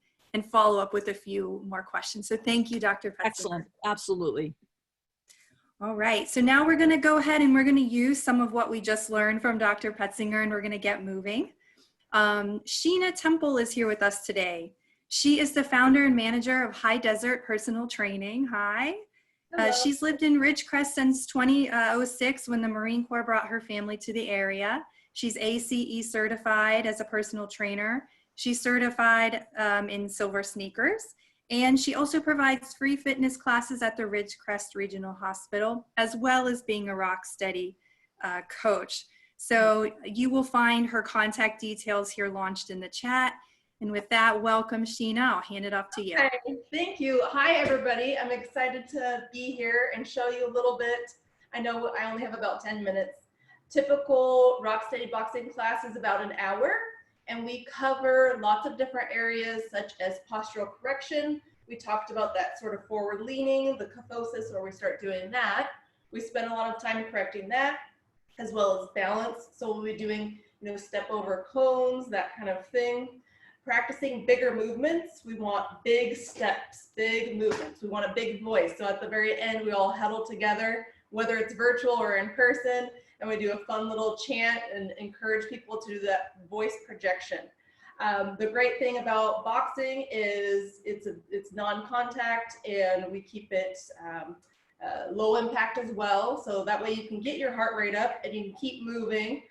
follow up with a few more questions. So thank you, Dr. Petzinger. Excellent. Absolutely. All right. So now we're going to go ahead and we're going to use some of what we just learned from Dr. Petzinger, and we're going to get moving. Sheena Temple is here with us today. She is the founder and manager of High Desert Personal Training. Hi. She's lived in Ridgecrest since 2006 when the Marine Corps brought her family to the area. She's ACE certified as a personal trainer. She's certified in silver sneakers. And she also provides free fitness classes at the Ridgecrest Regional Hospital, as well as being a rock steady coach. So you will find her contact details here launched in the chat. And with that, welcome, Sheena. I'll hand it off to you. Hi, thank you. Hi, everybody. I'm excited to be here and show you a little bit. I know I only have about 10 minutes. Typical rock steady boxing class is about an hour, and we cover lots of different areas such as postural correction. We talked about that sort of forward leaning, the kyphosis, where we start doing that. We spend a lot of time correcting that, as well as balance. So we'll be doing, step over cones, that kind of thing. Practicing bigger movements. We want big steps, big movements. We want a big voice. So at the very end, we all huddle together, whether it's virtual or in person, and we do a fun little chant and encourage people to do that voice projection. The great thing about boxing is it's non-contact, and we keep it low impact as well. So that way you can get your heart rate up and you can keep moving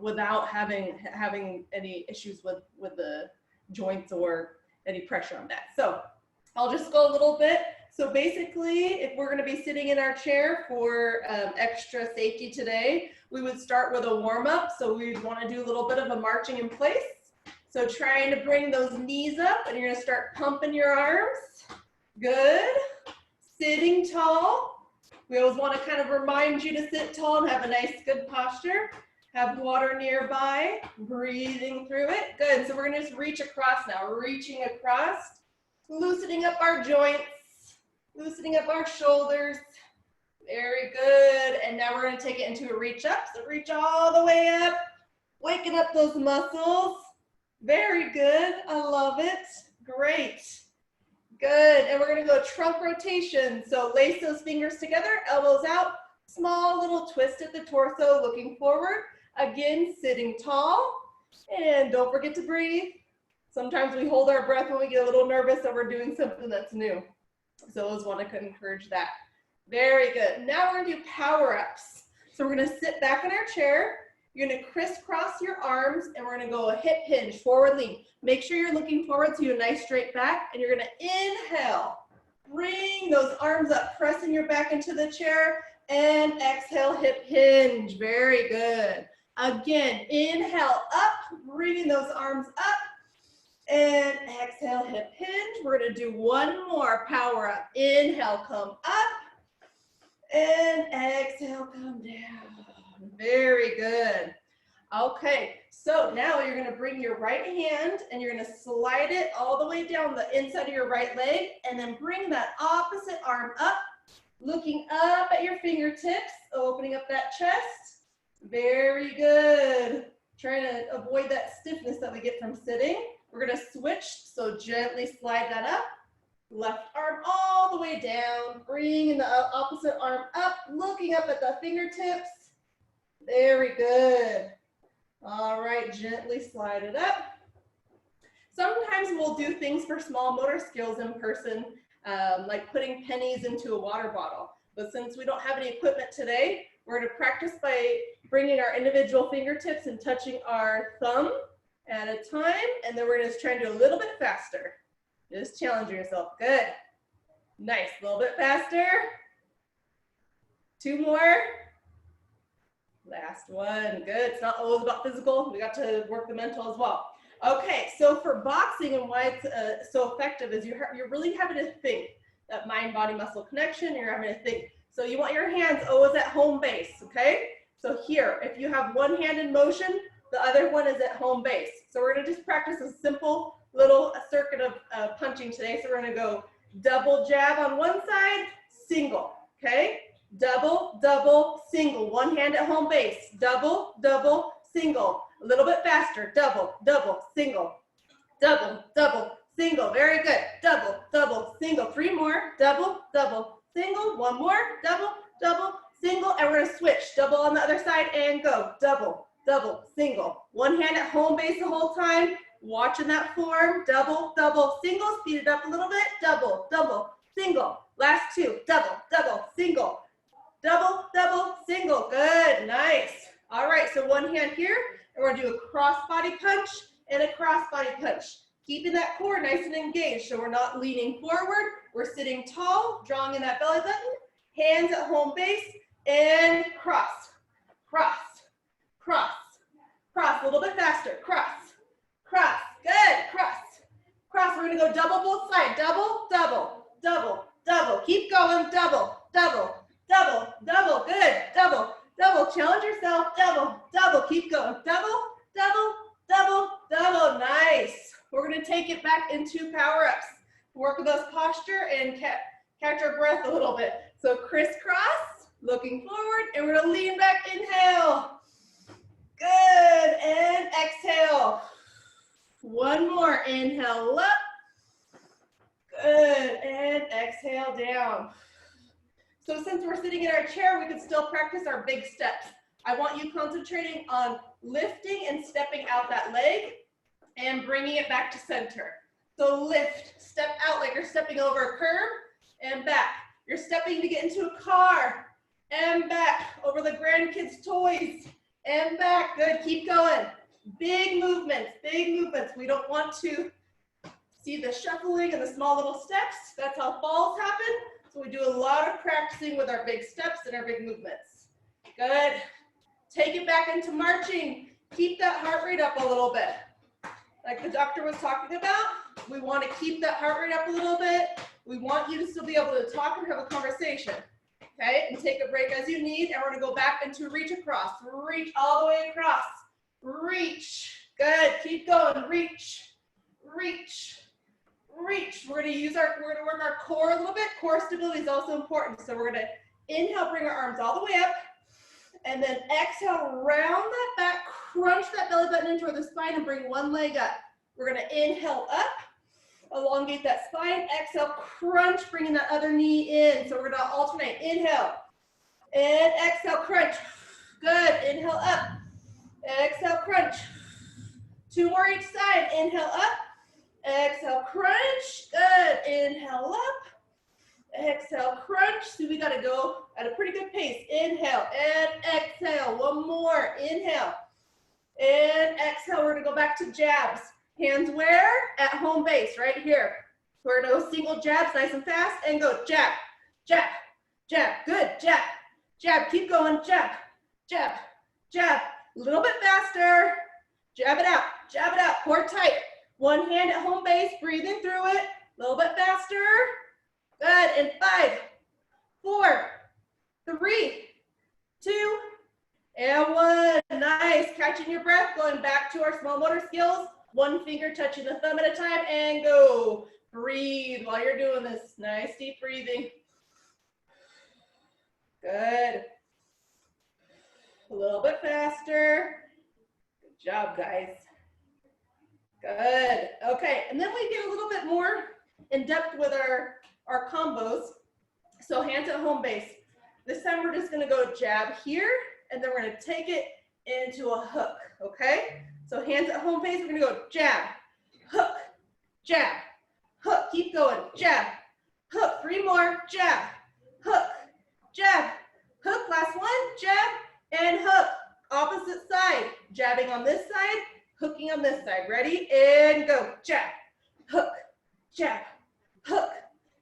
without having any issues with the joints or any pressure on that. So I'll just go a little bit. So basically, if we're going to be sitting in our chair for extra safety today, we would start with a warm-up. So we'd want to do a little bit of a marching in place. So trying to bring those knees up, and you're going to start pumping your arms. Good. Sitting tall. We always want to kind of remind you to sit tall and have a nice, good posture. Have water nearby, breathing through it. Good, so we're gonna just reach across now, reaching across, loosening up our joints, loosening up our shoulders. Very good, and now we're gonna take it into a reach up. So reach all the way up, waking up those muscles. Very good, I love it, great. Good, and we're gonna go trunk rotation. So lace those fingers together, elbows out, small little twist at the torso, looking forward. Again, sitting tall, and don't forget to breathe. Sometimes we hold our breath when we get a little nervous that we're doing something that's new. So I always want to encourage that. Very good. Now we're gonna do power ups. So we're gonna sit back in our chair. You're gonna crisscross your arms, and we're gonna go a hip hinge, forward lean. Make sure you're looking forward to a nice straight back, and you're gonna inhale. Bring those arms up, pressing your back into the chair, and exhale, hip hinge. Very good. Again, inhale up, bringing those arms up, and exhale, hip hinge. We're gonna do one more power up. Inhale, come up, and exhale, come down. Very good. Okay, so now you're gonna bring your right hand and you're gonna slide it all the way down the inside of your right leg, and then bring that opposite arm up, looking up at your fingertips, opening up that chest. Very good. Trying to avoid that stiffness that we get from sitting. We're gonna switch, so gently slide that up. Left arm all the way down, bringing the opposite arm up, looking up at the fingertips. Very good. All right, gently slide it up. Sometimes we'll do things for small motor skills in person, like putting pennies into a water bottle. But since we don't have any equipment today, we're gonna practice by bringing our individual fingertips and touching our thumb at a time, and then we're gonna just try and do a little bit faster. Just challenge yourself, good. Nice, a little bit faster. 2 more. Last one, good. It's not always about physical, we got to work the mental as well. Okay, so for boxing and why it's so effective is you're really having to think, that mind-body-muscle connection, you're having to think. So you want your hands always at home base, okay? So here, if you have one hand in motion, the other one is at home base. So we're gonna just practice a simple little circuit of punching today. So we're gonna go double jab on one side, single, okay? Double, double, single. One hand at home base. Double, double, single. A little bit faster. Double, double, single. Double, double, single. Very good. Double, double, single. 3 more. Double, double, single. 1 more. Double, double, single. And we're gonna switch. Double on the other side and go. Double, double, single. One hand at home base the whole time. Watching that form. Double, double, single. Speed it up a little bit. Double, double, single. Last 2. Double, double, single. Double, double, single. Good, nice. All right, so one hand here, and we're gonna do a cross body punch and a cross body punch. Keeping that core nice and engaged, so we're not leaning forward. We're sitting tall, drawing in that belly button, hands at home base, and cross, cross, cross, cross. A little bit faster. Cross, cross. Good, cross, cross. We're gonna go double both sides. Double, double, double, double. Keep going. Double, double. Double, double, good, double, double, challenge yourself, double, double, keep going, double, double, double, double, nice. We're gonna take it back into power-ups. Work with those posture and catch our breath a little bit. So crisscross, looking forward, and we're gonna lean back, inhale. Good, and exhale. 1 more, inhale up. Good, and exhale down. So since we're sitting in our chair, we can still practice our big steps. I want you concentrating on lifting and stepping out that leg and bringing it back to center. So lift, step out like you're stepping over a curb and back. You're stepping to get into a car and back over the grandkids' toys and back. Good, keep going. Big movements, big movements. We don't want to see the shuffling and the small little steps. That's how falls happen. So we do a lot of practicing with our big steps and our big movements. Good. Take it back into marching. Keep that heart rate up a little bit. Like the doctor was talking about, we want to keep that heart rate up a little bit. We want you to still be able to talk and have a conversation. Okay, and take a break as you need. And we're going to go back into reach across. Reach all the way across. Reach. Good. Keep going. Reach. Reach. Reach. We're going to work our core a little bit. Core stability is also important. So we're going to inhale, bring our arms all the way up, and then exhale, round that back, crunch that belly button into the spine and bring one leg up. We're going to inhale up, elongate that spine, exhale, crunch, bringing that other knee in. So we're going to alternate. Inhale and exhale, crunch. Good. Inhale up, exhale, crunch. 2 more each side. Inhale up. Exhale, crunch. Good. Inhale up. Exhale, crunch. So we got to go at a pretty good pace. Inhale and exhale. 1 more. Inhale and exhale. We're going to go back to jabs. Hands where? At home base, right here. We're going to go single jabs, nice and fast, and go jab, jab, jab. Good. Jab, jab. Keep going. Jab, jab, jab. A little bit faster. Jab it out. Jab it out. Core tight. 1 hand at home base, breathing through it. A little bit faster. Good. And 5, 4, 3, 2, and 1. Nice. Catching your breath. Going back to our small motor skills. 1 finger touching the thumb at a time and go. Breathe while you're doing this. Nice deep breathing. Good. A little bit faster. Good job, guys. Good. Okay, and then we get a little bit more in depth with our combos. So hands at home base. This time we're just gonna go jab here, and then we're gonna take it into a hook, okay? So hands at home base, we're gonna go jab, hook, jab, hook. Keep going, jab, hook. 3 more, jab, hook, jab, hook. Last one, jab, and hook. Opposite side, jabbing on this side, hooking on this side. Ready? And go. Jab, hook, jab, hook,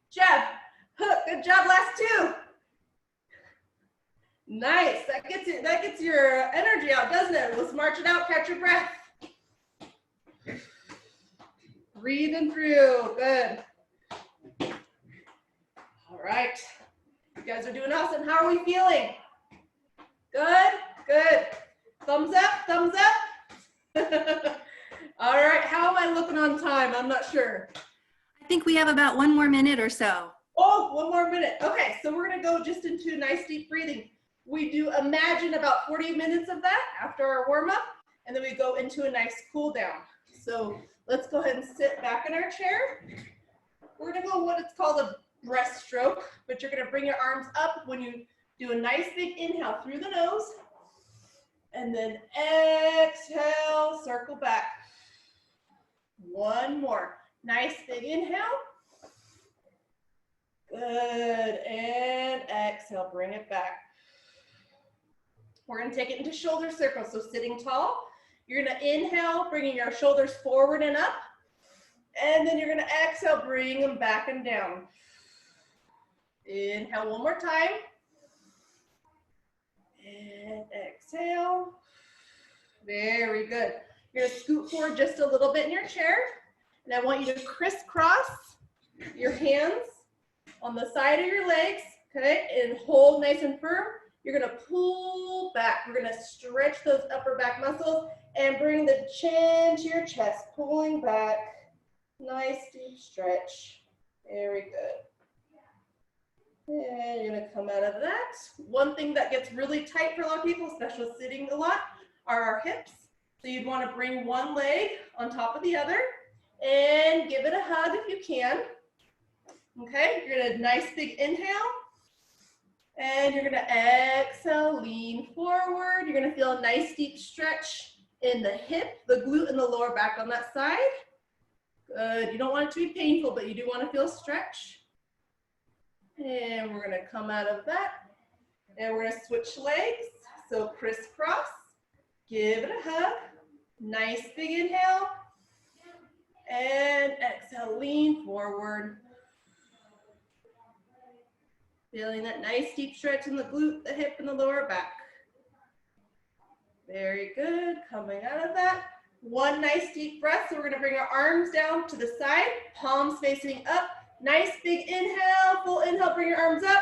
jab, hook. Good job. Last 2. Nice. That gets your energy out, doesn't it? Let's march it out. Catch your breath. Breathing through. Good. All right. You guys are doing awesome. How are we feeling? Good? Good. Thumbs up? Thumbs up? All right. How am I looking on time? I'm not sure. I think we have about 1 more minute or so. Oh, 1 more minute. Okay, so we're going to go just into nice deep breathing. We do imagine about 40 minutes of that after our warm up, and then we go into a nice cool down. So let's go ahead and sit back in our chair. We're going to go what it's called a breaststroke, but you're going to bring your arms up when you do a nice big inhale through the nose, and then exhale, circle back. 1 more. Nice big inhale. Good, and exhale, bring it back. We're gonna take it into shoulder circles, so sitting tall. You're gonna inhale, bringing your shoulders forward and up, and then you're gonna exhale, bring them back and down. Inhale 1 more time, and exhale. Very good. You're gonna scoot forward just a little bit in your chair, and I want you to crisscross your hands on the side of your legs, okay, and hold nice and firm. You're gonna pull back. We're gonna stretch those upper back muscles and bring the chin to your chest, pulling back. Nice deep stretch. Very good. And you're gonna come out of that. One thing that gets really tight for a lot of people, especially sitting a lot, are our hips. So you'd wanna bring one leg on top of the other and give it a hug if you can. Okay, you're gonna nice big inhale. And you're gonna exhale, lean forward. You're gonna feel a nice deep stretch in the hip, the glute, and the lower back on that side. Good, you don't want it to be painful, but you do wanna feel stretch. And we're gonna come out of that. And we're gonna switch legs. So crisscross, give it a hug. Nice big inhale. And exhale, lean forward. Feeling that nice deep stretch in the glute, the hip, and the lower back. Very good. Coming out of that. 1 nice deep breath. So we're going to bring our arms down to the side, palms facing up. Nice big inhale. Full inhale, bring your arms up.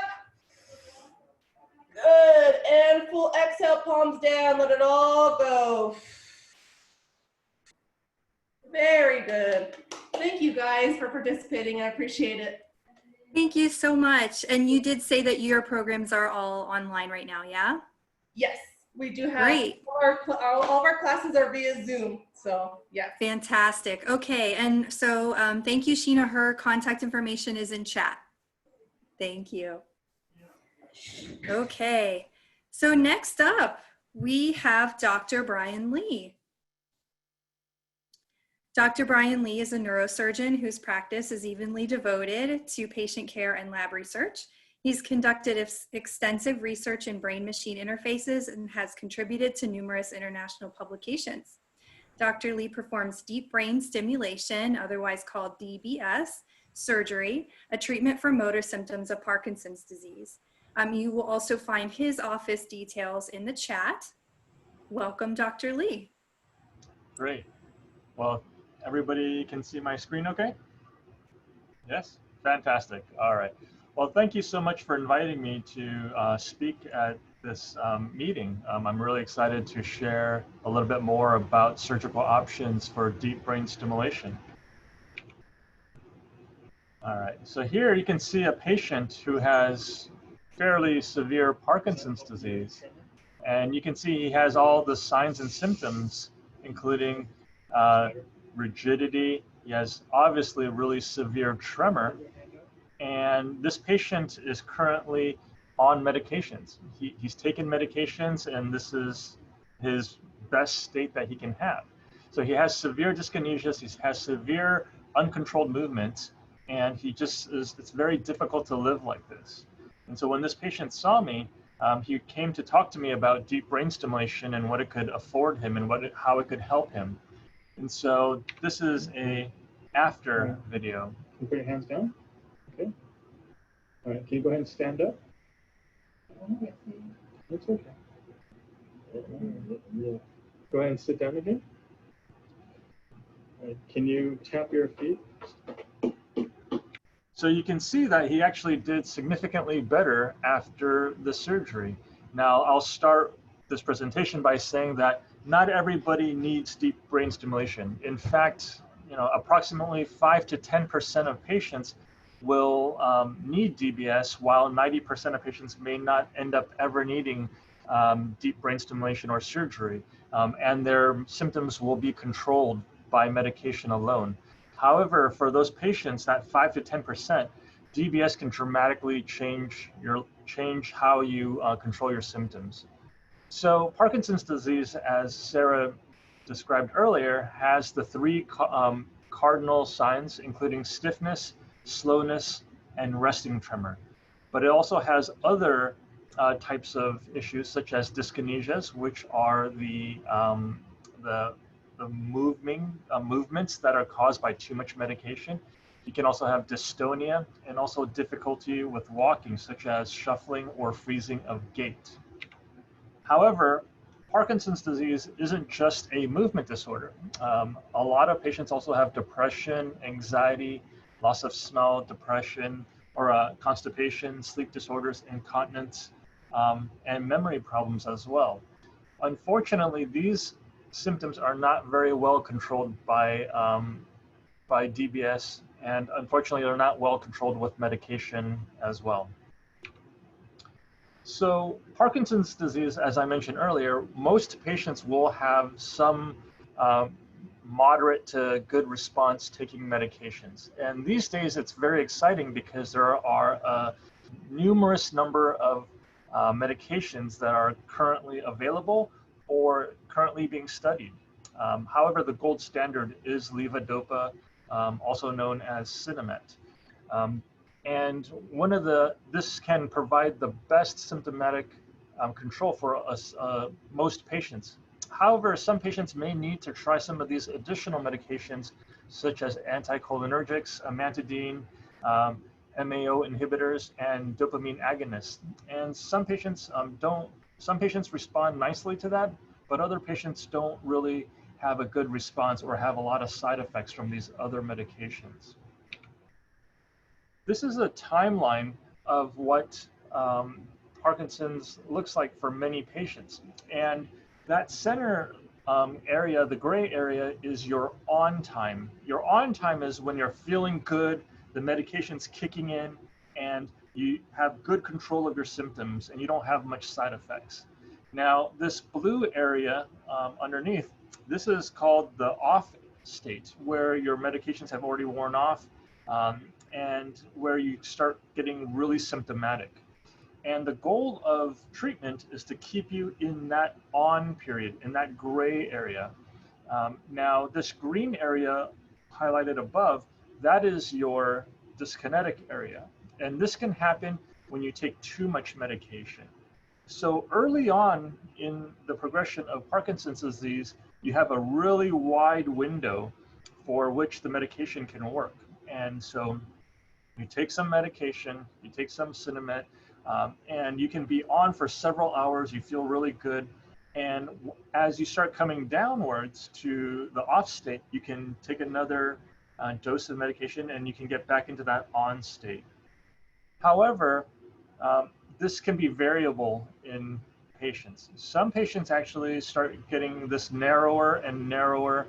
Good. And full exhale, palms down. Let it all go. Very good. Thank you guys for participating. I appreciate it. Thank you so much. And you did say that your programs are all online right now, yeah? Yes, we do have. Great. All of our classes are via Zoom, so yes. Fantastic. Okay, and so thank you, Sheena. Her contact information is in chat. Thank you. Okay, so next up, we have Dr. Brian Lee. Dr. Brian Lee is a neurosurgeon whose practice is evenly devoted to patient care and lab research. He's conducted extensive research in brain-machine interfaces and has contributed to numerous international publications. Dr. Lee performs deep brain stimulation, otherwise called DBS, surgery, a treatment for motor symptoms of Parkinson's disease. You will also find his office details in the chat. Welcome, Dr. Lee. Great. Well, everybody can see my screen okay? Yes? Fantastic. All right. Well, thank you so much for inviting me to speak at this meeting. I'm really excited to share a little bit more about surgical options for deep brain stimulation. All right. So here you can see a patient who has fairly severe Parkinson's disease. And you can see he has all the signs and symptoms, including rigidity. He has obviously a really severe tremor. And this patient is currently on medications. He's taken medications, and this is his best state that he can have. So he has severe dyskinesias, he has severe uncontrolled movements, and it's very difficult to live like this. And so when this patient saw me, he came to talk to me about deep brain stimulation and what it could afford him and how it could help him. And so this is a after video. Can you put your hands down? Okay. All right, can you go ahead and stand up? That's okay. Go ahead and sit down again. All right, can you tap your feet? So you can see that he actually did significantly better after the surgery. Now I'll start this presentation by saying that not everybody needs deep brain stimulation. In fact, approximately 5 to 10% of patients will need DBS, while 90% of patients may not end up ever needing deep brain stimulation or surgery, and their symptoms will be controlled by medication alone. However, for those patients, that 5 to 10%, DBS can dramatically change how you control your symptoms. So Parkinson's disease, as Sarah described earlier, has the 3 cardinal signs, including stiffness, slowness, and resting tremor. But it also has other types of issues, such as dyskinesias, which are the movements that are caused by too much medication. You can also have dystonia and also difficulty with walking, such as shuffling or freezing of gait. However, Parkinson's disease isn't just a movement disorder. A lot of patients also have depression, anxiety, loss of smell, depression, or constipation, sleep disorders, incontinence, and memory problems as well. Unfortunately, these symptoms are not very well controlled by DBS, and unfortunately, they're not well controlled with medication as well. So Parkinson's disease, as I mentioned earlier, most patients will have some moderate to good response taking medications. And these days, it's very exciting because there are a numerous number of medications that are currently available or currently being studied. However, the gold standard is levodopa, also known as Synaptic. And this can provide the best symptomatic control for us, most patients. However, some patients may need to try some of these additional medications, such as anticholinergics, amantadine, MAO inhibitors, and dopamine agonists. And some patients respond nicely to that, but other patients don't really have a good response or have a lot of side effects from these other medications. This is a timeline of what Parkinson's looks like for many patients. And that center area, the gray area, is your on time. Your on time is when you're feeling good, the medication's kicking in, and you have good control of your symptoms, and you don't have much side effects. Now, this blue area underneath, this is called the off state, where your medications have already worn off, and where you start getting really symptomatic. And the goal of treatment is to keep you in that on period, in that gray area. Now, this green area highlighted above, that is your dyskinetic area. And this can happen when you take too much medication. So early on in the progression of Parkinson's disease, you have a really wide window for which the medication can work. And so you take some medication, you take some Synaptic, and you can be on for several hours, you feel really good. And as you start coming downwards to the off state, you can take another dose of medication and you can get back into that on state. However, this can be variable in patients. Some patients actually start getting this narrower and narrower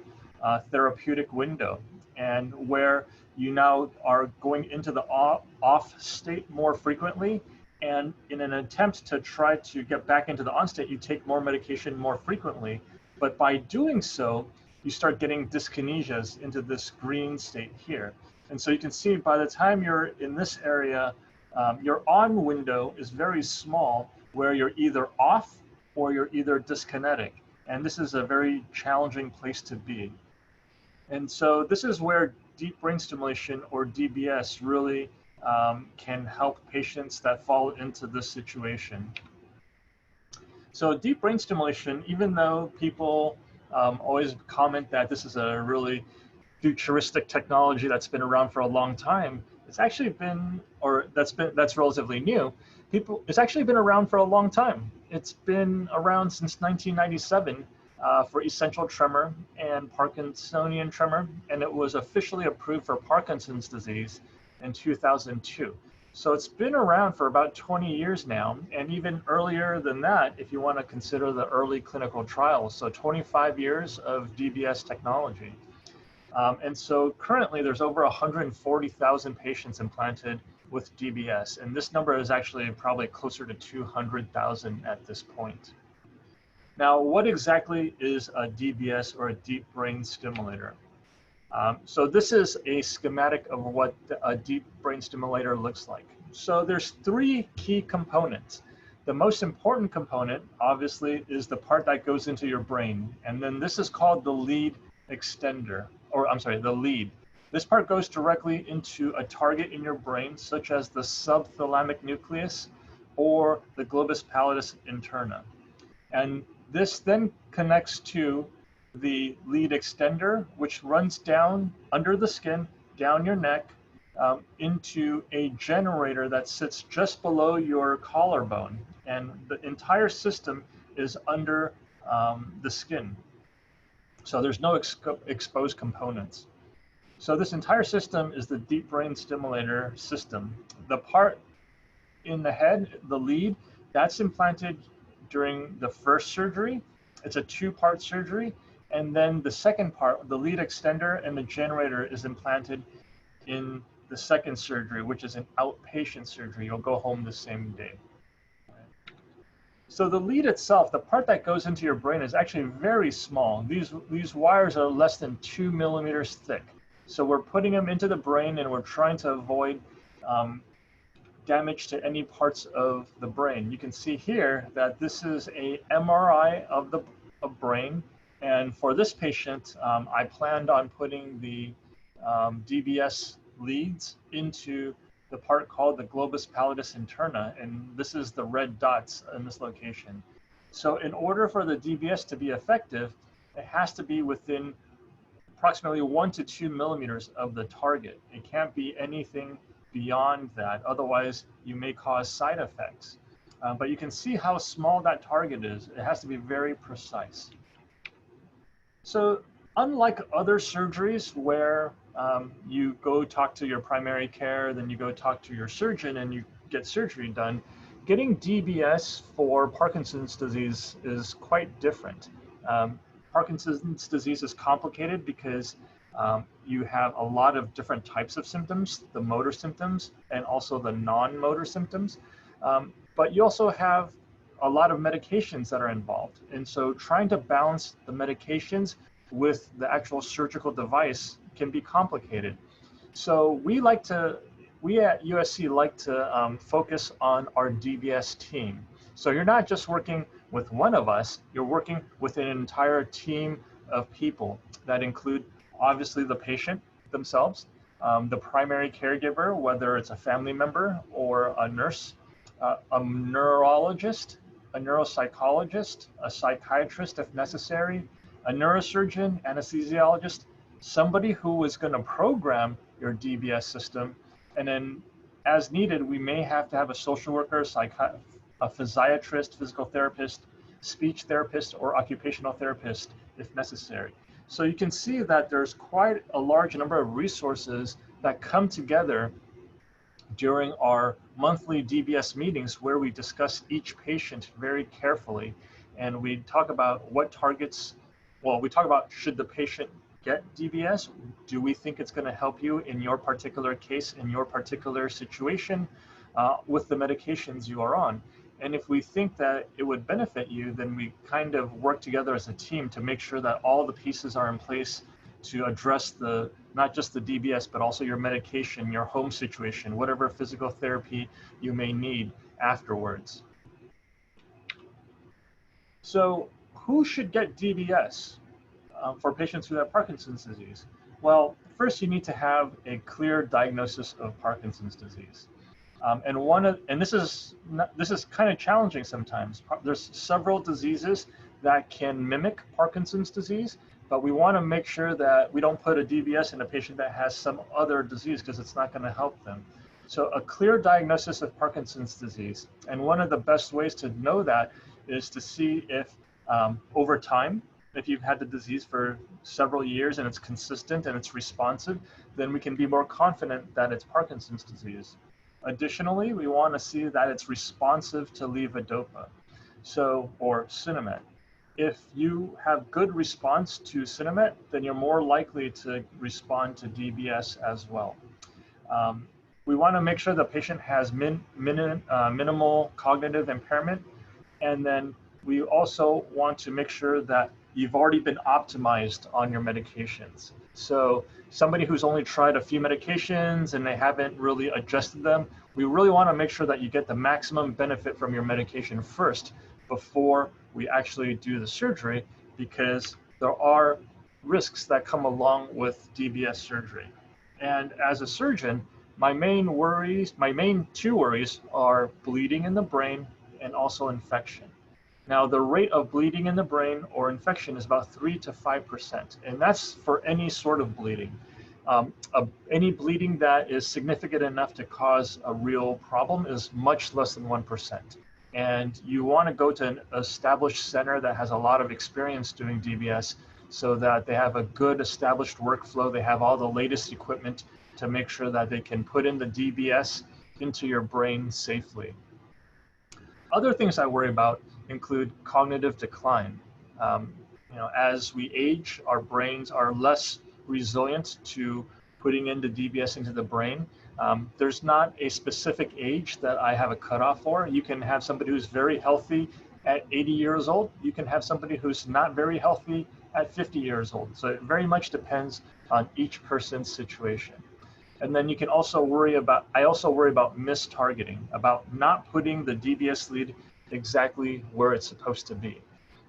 therapeutic window, and where you now are going into the off state more frequently, And in an attempt to try to get back into the on state, you take more medication more frequently. But by doing so, you start getting dyskinesias into this green state here. And so you can see by the time you're in this area, your on window is very small, where you're either off or you're either dyskinetic. And this is a very challenging place to be. And so this is where deep brain stimulation, or DBS, really can help patients that fall into this situation. So deep brain stimulation, even though people always comment that this is a really futuristic technology that's been around for a long time, it's actually been, or that's relatively new. It's actually been around for a long time. It's been around since 1997 for essential tremor and Parkinsonian tremor, and it was officially approved for Parkinson's disease in 2002. So it's been around for about 20 years now, and even earlier than that, if you want to consider the early clinical trials. So 25 years of DBS technology. And so currently there's over 140,000 patients implanted with DBS, and this number is actually probably closer to 200,000 at this point. Now, what exactly is a DBS, or a deep brain stimulator? So this is a schematic of what a deep brain stimulator looks like. So there's three key components. The most important component, obviously, is the part that goes into your brain. And then this is called the lead extender, or I'm sorry, the lead. This part goes directly into a target in your brain, such as the subthalamic nucleus or the globus pallidus interna. And this then connects to the lead extender, which runs down under the skin, down your neck, into a generator that sits just below your collarbone. And the entire system is under the skin. So there's no exposed components. So this entire system is the deep brain stimulator system. The part in the head, the lead, that's implanted during the first surgery. It's a two-part surgery. And then the second part, the lead extender and the generator, is implanted in the second surgery, which is an outpatient surgery. You'll go home the same day. So the lead itself, the part that goes into your brain, is actually very small. These wires are less than 2 millimeters thick. So we're putting them into the brain, and we're trying to avoid damage to any parts of the brain. You can see here that this is a MRI of the brain. And for this patient, I planned on putting the DBS leads into the part called the globus pallidus interna, and this is the red dots in this location. So in order for the DBS to be effective, it has to be within approximately 1 to 2 millimeters of the target. It can't be anything beyond that, otherwise you may cause side effects. But you can see how small that target is. It has to be very precise. So unlike other surgeries where you go talk to your primary care, then you go talk to your surgeon and you get surgery done, getting DBS for Parkinson's disease is quite different. Parkinson's disease is complicated because you have a lot of different types of symptoms, the motor symptoms and also the non-motor symptoms. But you also have a lot of medications that are involved. And so trying to balance the medications with the actual surgical device can be complicated. So we at USC like to focus on our DBS team. So you're not just working with one of us, you're working with an entire team of people that include obviously the patient themselves, the primary caregiver, whether it's a family member or a nurse, a neurologist, a neuropsychologist, a psychiatrist if necessary, a neurosurgeon, anesthesiologist, somebody who is going to program your DBS system. And then as needed, we may have to have a social worker, a physiatrist, physical therapist, speech therapist, or occupational therapist if necessary. So you can see that there's quite a large number of resources that come together during our monthly DBS meetings where we discuss each patient very carefully. And we talk about what targets, well, we talk about should the patient get DBS? Do we think it's going to help you in your particular case, in your particular situation? with the medications you are on. And if we think that it would benefit you, then we kind of work together as a team to make sure that all the pieces are in place to address not just the DBS, but also your medication, your home situation, whatever physical therapy you may need afterwards. So who should get DBS for patients who have Parkinson's disease? Well, first you need to have a clear diagnosis of Parkinson's disease. And this is kind of challenging sometimes. There's several diseases that can mimic Parkinson's disease, but we want to make sure that we don't put a DBS in a patient that has some other disease because it's not going to help them. So a clear diagnosis of Parkinson's disease, and one of the best ways to know that is to see if over time, if you've had the disease for several years and it's consistent and it's responsive, then we can be more confident that it's Parkinson's disease. Additionally, we want to see that it's responsive to levodopa, or Sinemet. If you have good response to Sinemet, then you're more likely to respond to DBS as well. We want to make sure the patient has minimal cognitive impairment, and then we also want to make sure that you've already been optimized on your medications. So somebody who's only tried a few medications and they haven't really adjusted them, we really want to make sure that you get the maximum benefit from your medication first before we actually do the surgery, because there are risks that come along with DBS surgery. And as a surgeon, my main two worries are bleeding in the brain and also infection. Now, the rate of bleeding in the brain or infection is about 3 to 5%, and that's for any sort of bleeding. Any bleeding that is significant enough to cause a real problem is much less than 1%. And you want to go to an established center that has a lot of experience doing DBS so that they have a good established workflow. They have all the latest equipment to make sure that they can put in the DBS into your brain safely. Other things I worry about include cognitive decline. As we age, our brains are less resilient to putting in the DBS into the brain. There's not a specific age that I have a cutoff for. You can have somebody who's very healthy at 80 years old. You can have somebody who's not very healthy at 50 years old. So it very much depends on each person's situation. And then you can also I also worry about mistargeting, about not putting the DBS lead exactly where it's supposed to be.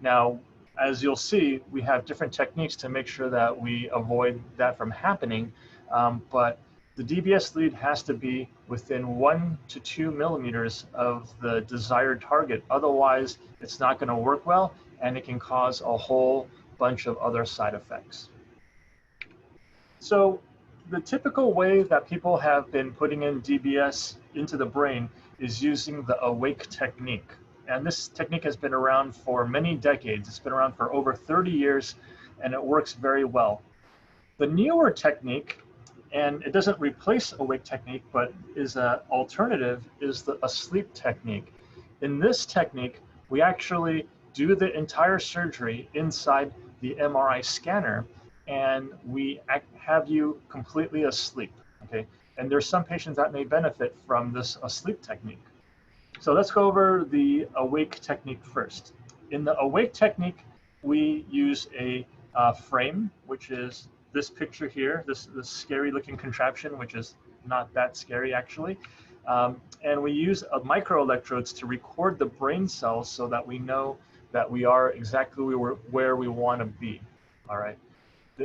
Now, as you'll see, we have different techniques to make sure that we avoid that from happening, but the DBS lead has to be within 1 to 2 millimeters of the desired target. Otherwise, it's not going to work well, and it can cause a whole bunch of other side effects. So the typical way that people have been putting in DBS into the brain is using the awake technique. And this technique has been around for many decades. It's been around for over 30 years, and it works very well. The newer technique, and it doesn't replace awake technique, but is an alternative, is the asleep technique. In this technique, we actually do the entire surgery inside the MRI scanner, and we have you completely asleep, okay? And there's some patients that may benefit from this asleep technique. So let's go over the awake technique first. In the awake technique, we use a frame, which is this picture here, this scary looking contraption, which is not that scary actually. And we use microelectrodes to record the brain cells so that we know that we are exactly where we want to be, all right?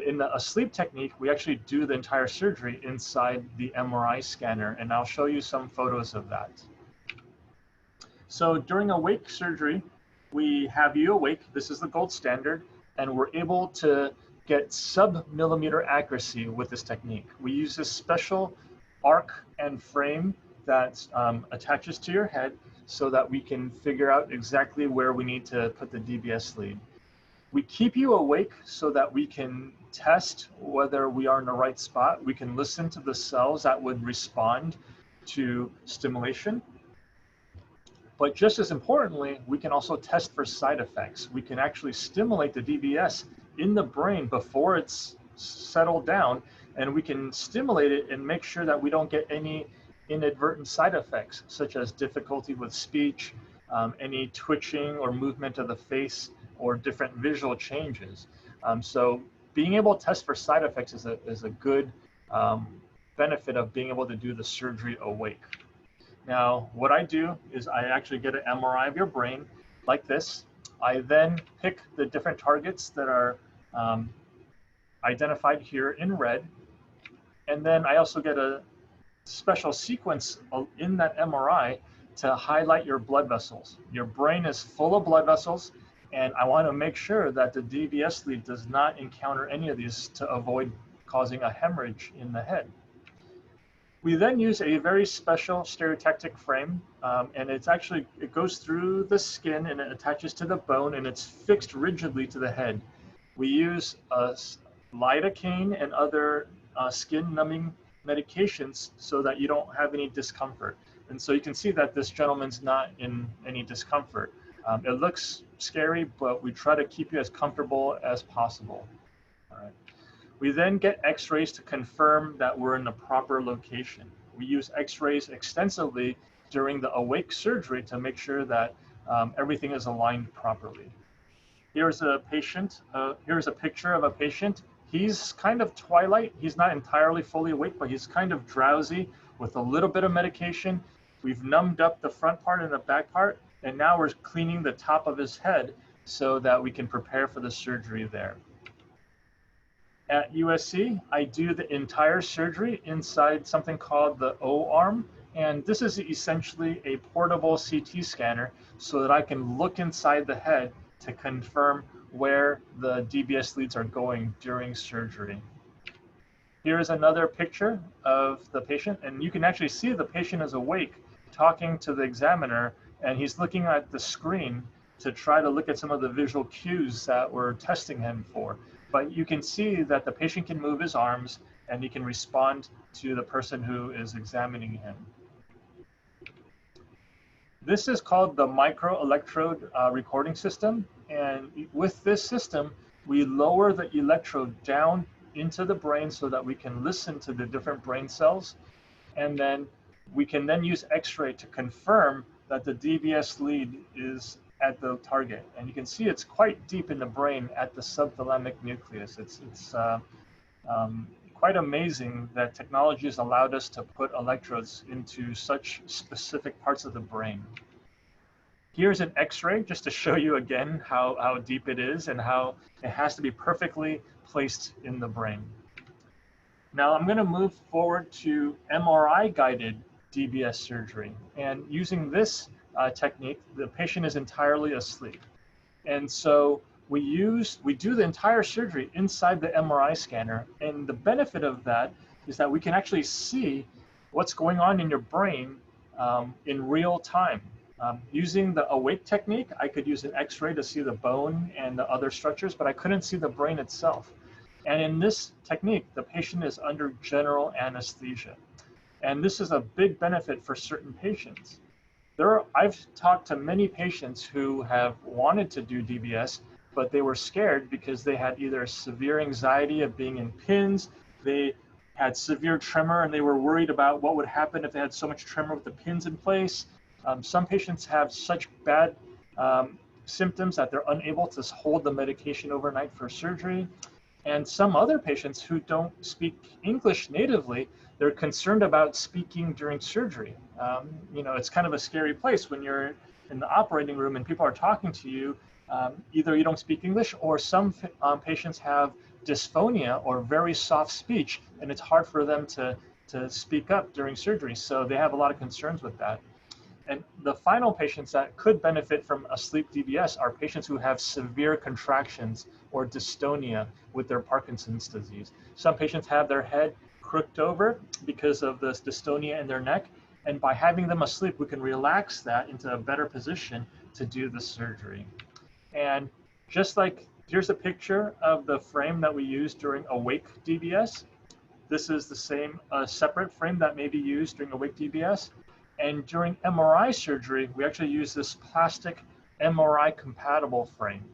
In the asleep technique, we actually do the entire surgery inside the MRI scanner, and I'll show you some photos of that. So during awake surgery, we have you awake. This is the gold standard, and we're able to get sub-millimeter accuracy with this technique. We use this special arc and frame that attaches to your head so that we can figure out exactly where we need to put the DBS lead. We keep you awake so that we can test whether we are in the right spot. We can listen to the cells that would respond to stimulation. But just as importantly, we can also test for side effects. We can actually stimulate the DBS in the brain before it's settled down, and we can stimulate it and make sure that we don't get any inadvertent side effects, such as difficulty with speech, any twitching or movement of the face, or different visual changes. So being able to test for side effects is a good benefit of being able to do the surgery awake. Now, what I do is I actually get an MRI of your brain like this. I then pick the different targets that are identified here in red. And then I also get a special sequence in that MRI to highlight your blood vessels. Your brain is full of blood vessels, and I want to make sure that the DBS lead does not encounter any of these to avoid causing a hemorrhage in the head. We then use a very special stereotactic frame, and it goes through the skin and it attaches to the bone, and it's fixed rigidly to the head. We use lidocaine and other skin numbing medications so that you don't have any discomfort. And so you can see that this gentleman's not in any discomfort. It looks scary, but we try to keep you as comfortable as possible. All right. We then get x-rays to confirm that we're in the proper location. We use x-rays extensively during the awake surgery to make sure that everything is aligned properly. Here's a patient. Here's a picture of a patient. He's kind of twilight. He's not entirely fully awake, but he's kind of drowsy with a little bit of medication. We've numbed up the front part and the back part, and now we're cleaning the top of his head so that we can prepare for the surgery there. At USC, I do the entire surgery inside something called the O-arm, and this is essentially a portable CT scanner so that I can look inside the head to confirm where the DBS leads are going during surgery. Here's another picture of the patient, and you can actually see the patient is awake, talking to the examiner, and he's looking at the screen to try to look at some of the visual cues that we're testing him for. But you can see that the patient can move his arms and he can respond to the person who is examining him. This is called the microelectrode recording system. And with this system, we lower the electrode down into the brain so that we can listen to the different brain cells. And then we can then use X-ray to confirm that the DBS lead is at the target. And you can see it's quite deep in the brain at the subthalamic nucleus. It's quite amazing that technology has allowed us to put electrodes into such specific parts of the brain. Here's an X-ray just to show you again how deep it is and how it has to be perfectly placed in the brain. Now I'm going to move forward to MRI-guided DBS surgery. And using this technique, the patient is entirely asleep. And so we do the entire surgery inside the MRI scanner. And the benefit of that is that we can actually see what's going on in your brain in real time. Using the awake technique, I could use an X-ray to see the bone and the other structures, but I couldn't see the brain itself. And in this technique, the patient is under general anesthesia. And this is a big benefit for certain patients. I've talked to many patients who have wanted to do DBS, but they were scared because they had either severe anxiety of being in pins, they had severe tremor, and they were worried about what would happen if they had so much tremor with the pins in place. Some patients have such bad symptoms that they're unable to hold the medication overnight for surgery. And some other patients who don't speak English natively, they're concerned about speaking during surgery. You know, it's kind of a scary place when you're in the operating room and people are talking to you. Either you don't speak English, or some patients have dysphonia or very soft speech, and it's hard for them to speak up during surgery. So they have a lot of concerns with that. And the final patients that could benefit from a sleep DBS are patients who have severe contractions or dystonia with their Parkinson's disease. Some patients have their head crooked over because of this dystonia in their neck. And by having them asleep, we can relax that into a better position to do the surgery. And just like, here's a picture of the frame that we used during awake DBS. This is the same separate frame that may be used during awake DBS. And during MRI surgery, we actually use this plastic MRI compatible frame.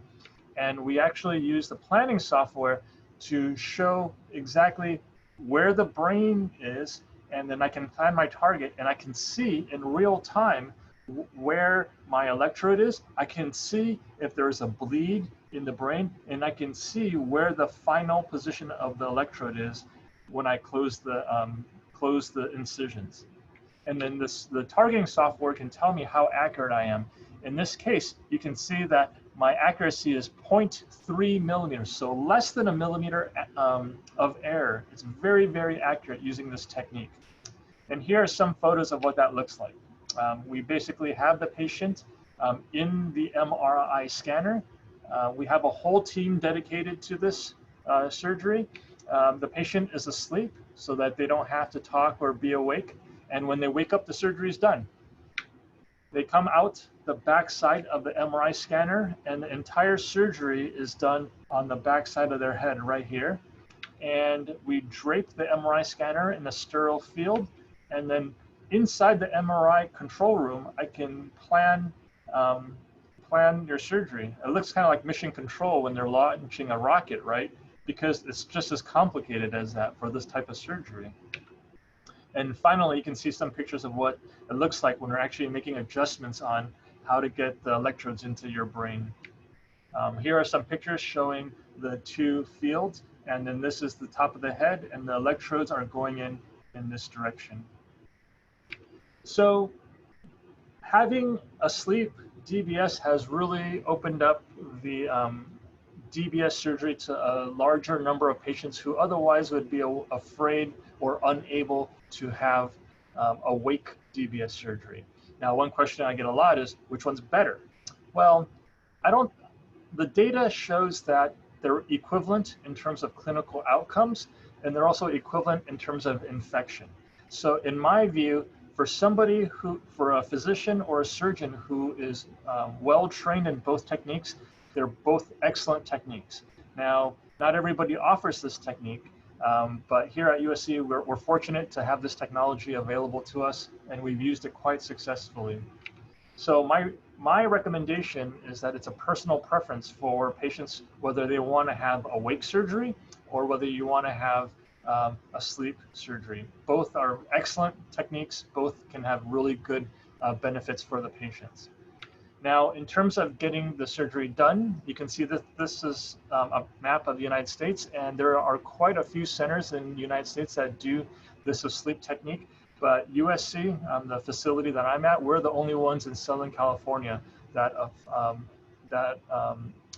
And we actually use the planning software to show exactly where the brain is and then I can plan my target, and I can see in real time where my electrode is. I can see if there's a bleed in the brain, and I can see where the final position of the electrode is when I close the incisions. And then the targeting software can tell me how accurate I am. In this case, you can see that my accuracy is 0.3 millimeters, so less than a millimeter of error. It's very, very accurate using this technique. And here are some photos of what that looks like. We basically have the patient in the MRI scanner. We have a whole team dedicated to this surgery. The patient is asleep so that they don't have to talk or be awake. And when they wake up, the surgery is done. They come out the back side of the MRI scanner, and the entire surgery is done on the back side of their head right here. And we drape the MRI scanner in a sterile field, and then inside the MRI control room, I can plan your surgery. It looks kind of like mission control when they're launching a rocket, right? Because it's just as complicated as that for this type of surgery. And finally, you can see some pictures of what it looks like when we're actually making adjustments on how to get the electrodes into your brain. Here are some pictures showing the two fields, and then this is the top of the head, and the electrodes are going in this direction. So having a sleep DBS has really opened up the DBS surgery to a larger number of patients who otherwise would be afraid or unable to have awake DBS surgery. Now, one question I get a lot is, which one's better? Well, the data shows that they're equivalent in terms of clinical outcomes, and they're also equivalent in terms of infection. So in my view, for a physician or a surgeon who is well-trained in both techniques, they're both excellent techniques. Now, not everybody offers this technique, but here at USC, we're fortunate to have this technology available to us, and we've used it quite successfully. So my recommendation is that it's a personal preference for patients, whether they want to have awake surgery or whether you want to have a sleep surgery. Both are excellent techniques. Both can have really good benefits for the patients. Now, in terms of getting the surgery done, you can see that this is a map of the United States, and there are quite a few centers in the United States that do this sleep technique. But USC, the facility that I'm at, we're the only ones in Southern California that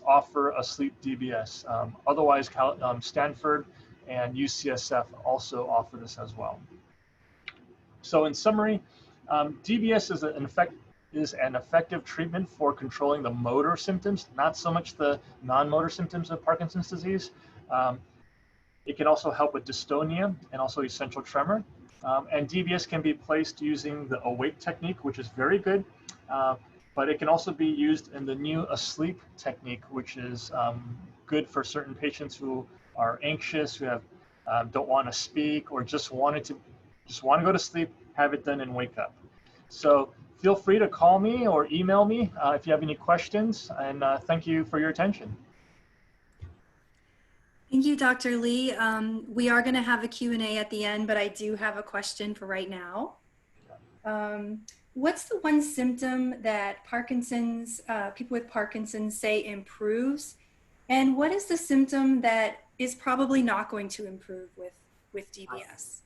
offer a sleep DBS. Otherwise, Stanford and UCSF also offer this as well. So in summary, DBS is an effective treatment for controlling the motor symptoms, not so much the non-motor symptoms of Parkinson's disease. It can also help with dystonia and also essential tremor. And DBS can be placed using the awake technique, which is very good, but it can also be used in the new asleep technique, which is good for certain patients who are anxious, who don't want to speak, or just want to go to sleep, have it done, and wake up. So feel free to call me or email me if you have any questions, and thank you for your attention. Thank you, Dr. Lee. We are going to have a Q&A at the end, but I do have a question for right now. What's the one symptom that people with Parkinson's say improves? And what is the symptom that is probably not going to improve with DBS?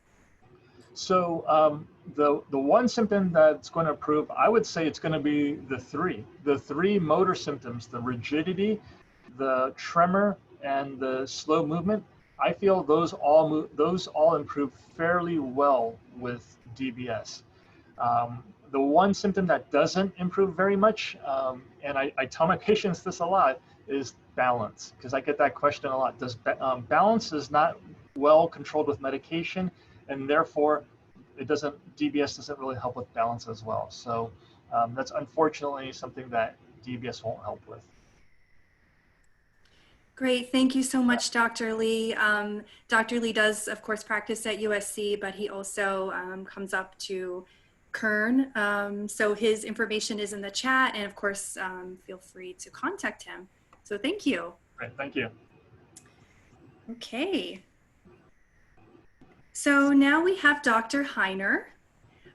So the one symptom that's going to improve, I would say it's going to be the three motor symptoms: the rigidity, the tremor, and the slow movement. I feel those all improve fairly well with DBS. The one symptom that doesn't improve very much, and I tell my patients this a lot, is balance, because I get that question a lot. Balance is not well controlled with medication, and therefore DBS doesn't really help with balance as well. So that's unfortunately something that DBS won't help with. Great, thank you so much, Dr. Lee. Dr. Lee does, of course, practice at USC, but he also comes up to Kern. So his information is in the chat, and of course, feel free to contact him. So thank you. Great, thank you. Okay. So now we have Dr. Hiner.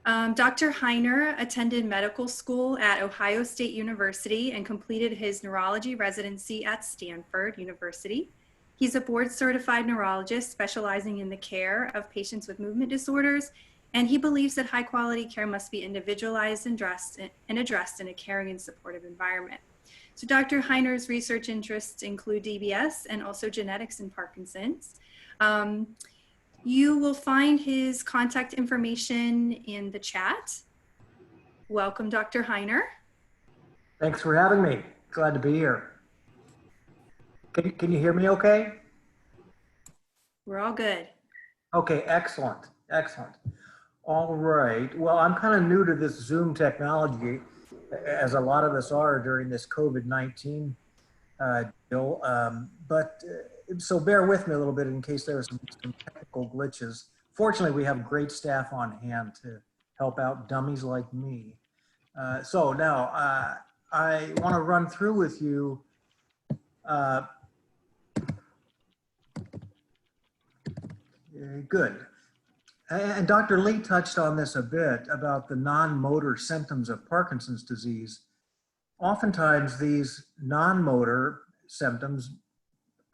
Dr. Hiner attended medical school at Ohio State University and completed his neurology residency at Stanford University. He's a board certified neurologist specializing in the care of patients with movement disorders, and he believes that high quality care must be individualized and addressed in a caring and supportive environment. So Dr. Hiner's research interests include DBS and also genetics and Parkinson's. You will find his contact information in the chat. Welcome, Dr. Hiner. Thanks for having me. Glad to be here. Can you hear me okay? We're all good. Okay, excellent, excellent. All right, well, I'm kind of new to this Zoom technology, as a lot of us are during this COVID-19 deal, so bear with me a little bit in case there are some technical glitches. Fortunately, we have great staff on hand to help out dummies like me. So now I want to run through with you good. And Dr. Lee touched on this a bit about the non-motor symptoms of Parkinson's disease. Oftentimes these non-motor symptoms,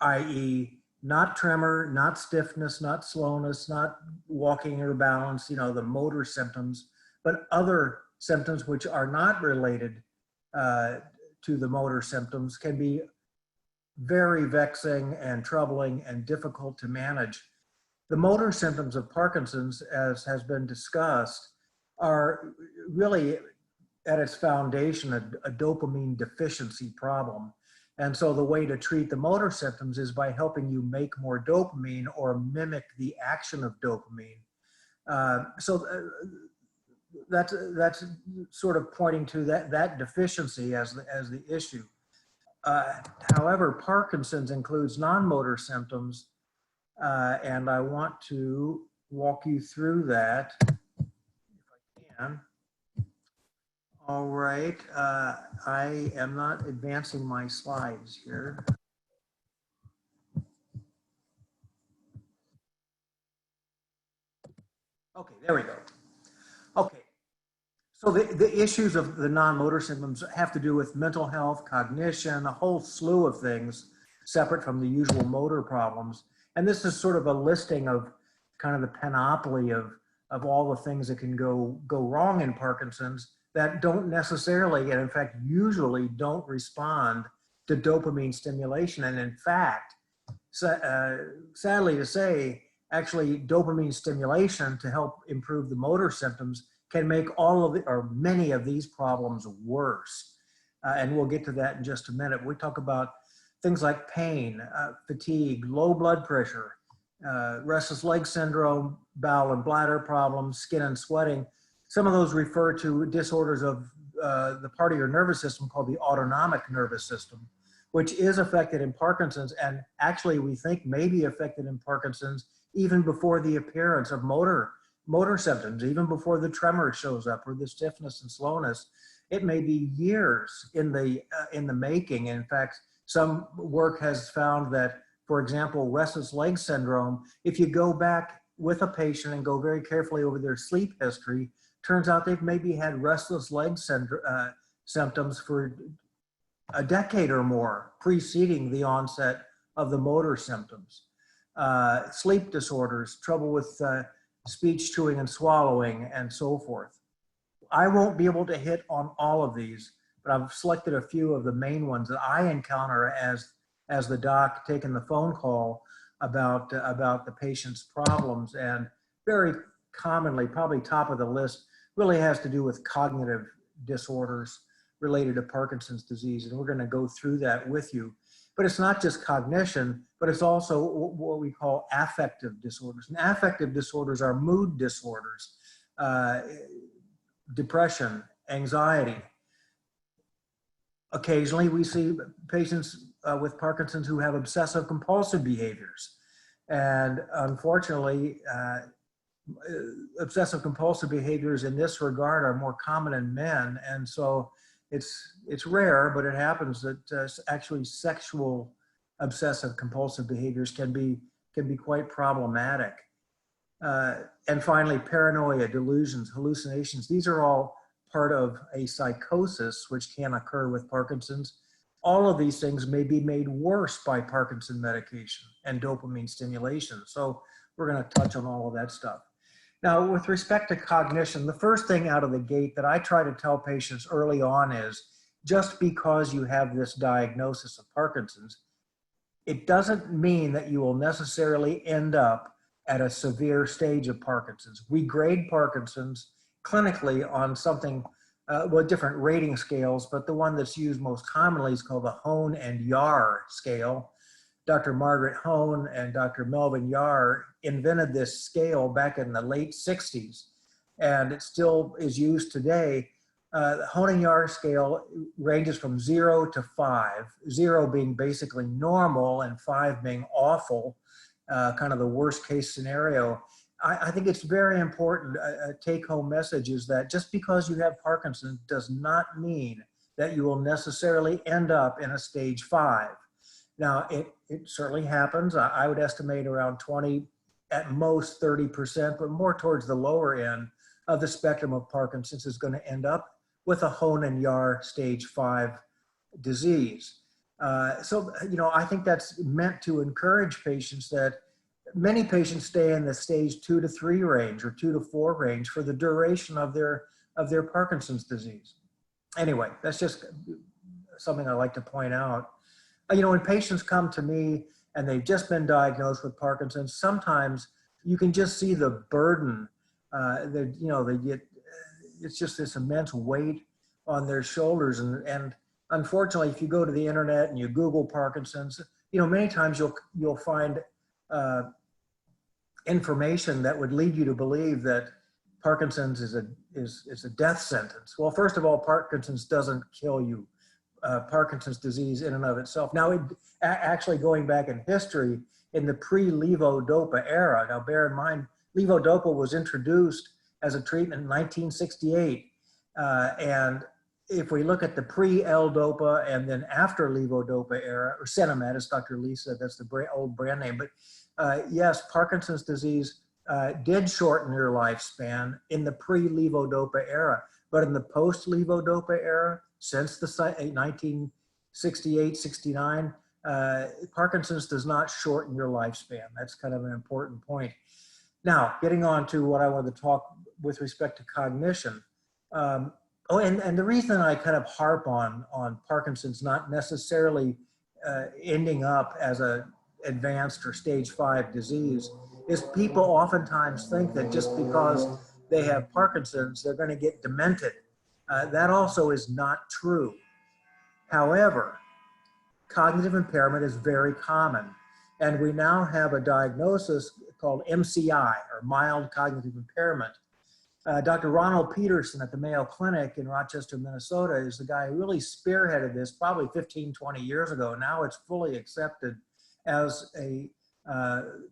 i.e. not tremor, not stiffness, not slowness, not walking or balance, you know, the motor symptoms, but other symptoms which are not related to the motor symptoms can be very vexing and troubling and difficult to manage. The motor symptoms of Parkinson's, as has been discussed, are really at its foundation a dopamine deficiency problem. And so the way to treat the motor symptoms is by helping you make more dopamine or mimic the action of dopamine. That's sort of pointing to that deficiency as the issue. However, Parkinson's includes non-motor symptoms, and I want to walk you through that if I can. All right, I am not advancing my slides here. Okay, there we go. Okay, so the issues of the non-motor symptoms have to do with mental health, cognition, a whole slew of things separate from the usual motor problems. And this is sort of a listing of kind of the panoply of all the things that can go wrong in Parkinson's that don't necessarily, and in fact, usually don't respond to dopamine stimulation. And in fact, sadly to say, actually dopamine stimulation to help improve the motor symptoms can make all of or many of these problems worse. And we'll get to that in just a minute. We talk about things like pain, fatigue, low blood pressure, restless leg syndrome, bowel and bladder problems, skin and sweating. Some of those refer to disorders of the part of your nervous system called the autonomic nervous system, which is affected in Parkinson's, and actually we think may be affected in Parkinson's even before the appearance of motor symptoms, even before the tremor shows up or the stiffness and slowness. It may be years in the making. In fact, some work has found that, for example, restless leg syndrome, if you go back with a patient and go very carefully over their sleep history, turns out they've maybe had restless leg symptoms for a decade or more preceding the onset of the motor symptoms. Sleep disorders, trouble with speech, chewing and swallowing, and so forth. I won't be able to hit on all of these, but I've selected a few of the main ones that I encounter as the doc taking the phone call about the patient's problems. And very commonly, probably top of the list, really has to do with cognitive disorders related to Parkinson's disease. And we're going to go through that with you. But it's not just cognition, but it's also what we call affective disorders. And affective disorders are mood disorders, depression, anxiety. Occasionally we see patients with Parkinson's who have obsessive compulsive behaviors. And unfortunately, obsessive compulsive behaviors in this regard are more common in men. And so it's rare, but it happens that actually sexual obsessive compulsive behaviors can be quite problematic. And finally, paranoia, delusions, hallucinations. These are all part of a psychosis which can occur with Parkinson's. All of these things may be made worse by Parkinson medication and dopamine stimulation. So we're going to touch on all of that stuff. Now, with respect to cognition, the first thing out of the gate that I try to tell patients early on is, just because you have this diagnosis of Parkinson's, it doesn't mean that you will necessarily end up at a severe stage of Parkinson's. We grade Parkinson's clinically on something, well, different rating scales, but the one that's used most commonly is called the Hone and Yar scale. Dr. Margaret Hone and Dr. Melvin Yar invented this scale back in the late 60s, and it still is used today. The Hone and Yar scale ranges from 0 to 5, 0 being basically normal and 5 being awful, kind of the worst case scenario. I think it's very important, a take-home message is that just because you have Parkinson's does not mean that you will necessarily end up in a stage 5. Now, it certainly happens. I would estimate around 20, at most 30%, but more towards the lower end of the spectrum of Parkinson's is going to end up with a Hone and Yar stage 5 disease. So, you know, I think that's meant to encourage patients that many patients stay in the stage 2 to 3 range or 2 to 4 range for the duration of their Parkinson's disease. Anyway, that's just something I like to point out. You know, when patients come to me and they've just been diagnosed with Parkinson's, sometimes you can just see the burden that, you know, they get. It's just this immense weight on their shoulders. And unfortunately, if you go to the internet and you Google Parkinson's, you know, many times you'll find information that would lead you to believe that Parkinson's is a death sentence. Well, first of all, Parkinson's doesn't kill you. Parkinson's disease in and of itself. Now, actually going back in history, in the pre-levodopa era, now bear in mind, levodopa was introduced as a treatment in 1968. And if we look at the pre-L-dopa and then after levodopa era, or Sinemet, as Dr. Lee said, that's the old brand name. But yes, Parkinson's disease did shorten your lifespan in the pre-levodopa era. But in the post-levodopa era, since the 1968, 69, Parkinson's does not shorten your lifespan. That's kind of an important point. Now, getting on to what I wanted to talk with respect to cognition. And the reason I kind of harp on Parkinson's not necessarily ending up as a advanced or stage 5 disease is people oftentimes think that just because they have Parkinson's, they're going to get demented. That also is not true. However, cognitive impairment is very common. And we now have a diagnosis called MCI, or mild cognitive impairment. Dr. Ronald Peterson at the Mayo Clinic in Rochester, Minnesota is the guy who really spearheaded this probably 15, 20 years ago. Now it's fully accepted as a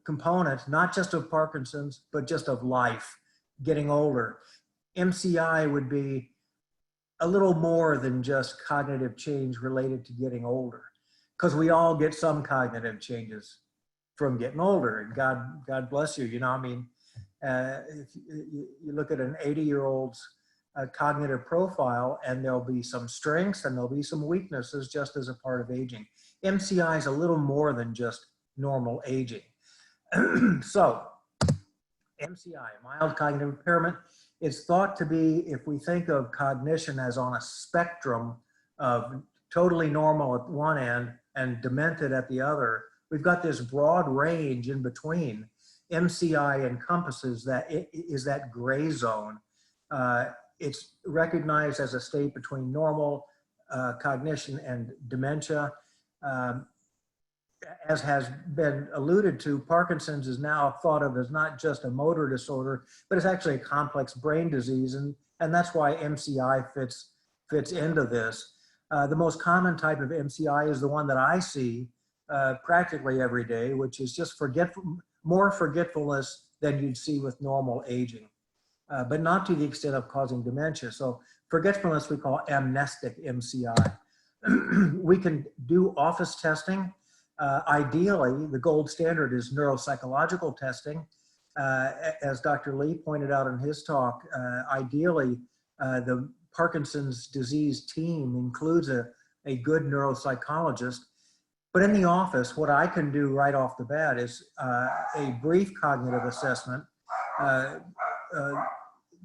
component, not just of Parkinson's, but just of life, getting older. MCI would be a little more than just cognitive change related to getting older, because we all get some cognitive changes from getting older, and God bless you. You know, I mean, if you look at an 80-year-old's cognitive profile, and there'll be some strengths and there'll be some weaknesses just as a part of aging. MCI is a little more than just normal aging. So, MCI, mild cognitive impairment, is thought to be, if we think of cognition as on a spectrum of totally normal at one end and demented at the other, we've got this broad range in between. MCI encompasses that, it is that gray zone. It's recognized as a state between normal cognition and dementia. As has been alluded to, Parkinson's is now thought of as not just a motor disorder, but it's actually a complex brain disease, and that's why MCI fits into this. The most common type of MCI is the one that I see practically every day, which is just more forgetfulness than you'd see with normal aging, but not to the extent of causing dementia. So forgetfulness we call amnestic MCI. We can do office testing. Ideally, the gold standard is neuropsychological testing. As Dr. Lee pointed out in his talk, ideally, the Parkinson's disease team includes a good neuropsychologist. But in the office, what I can do right off the bat is a brief cognitive assessment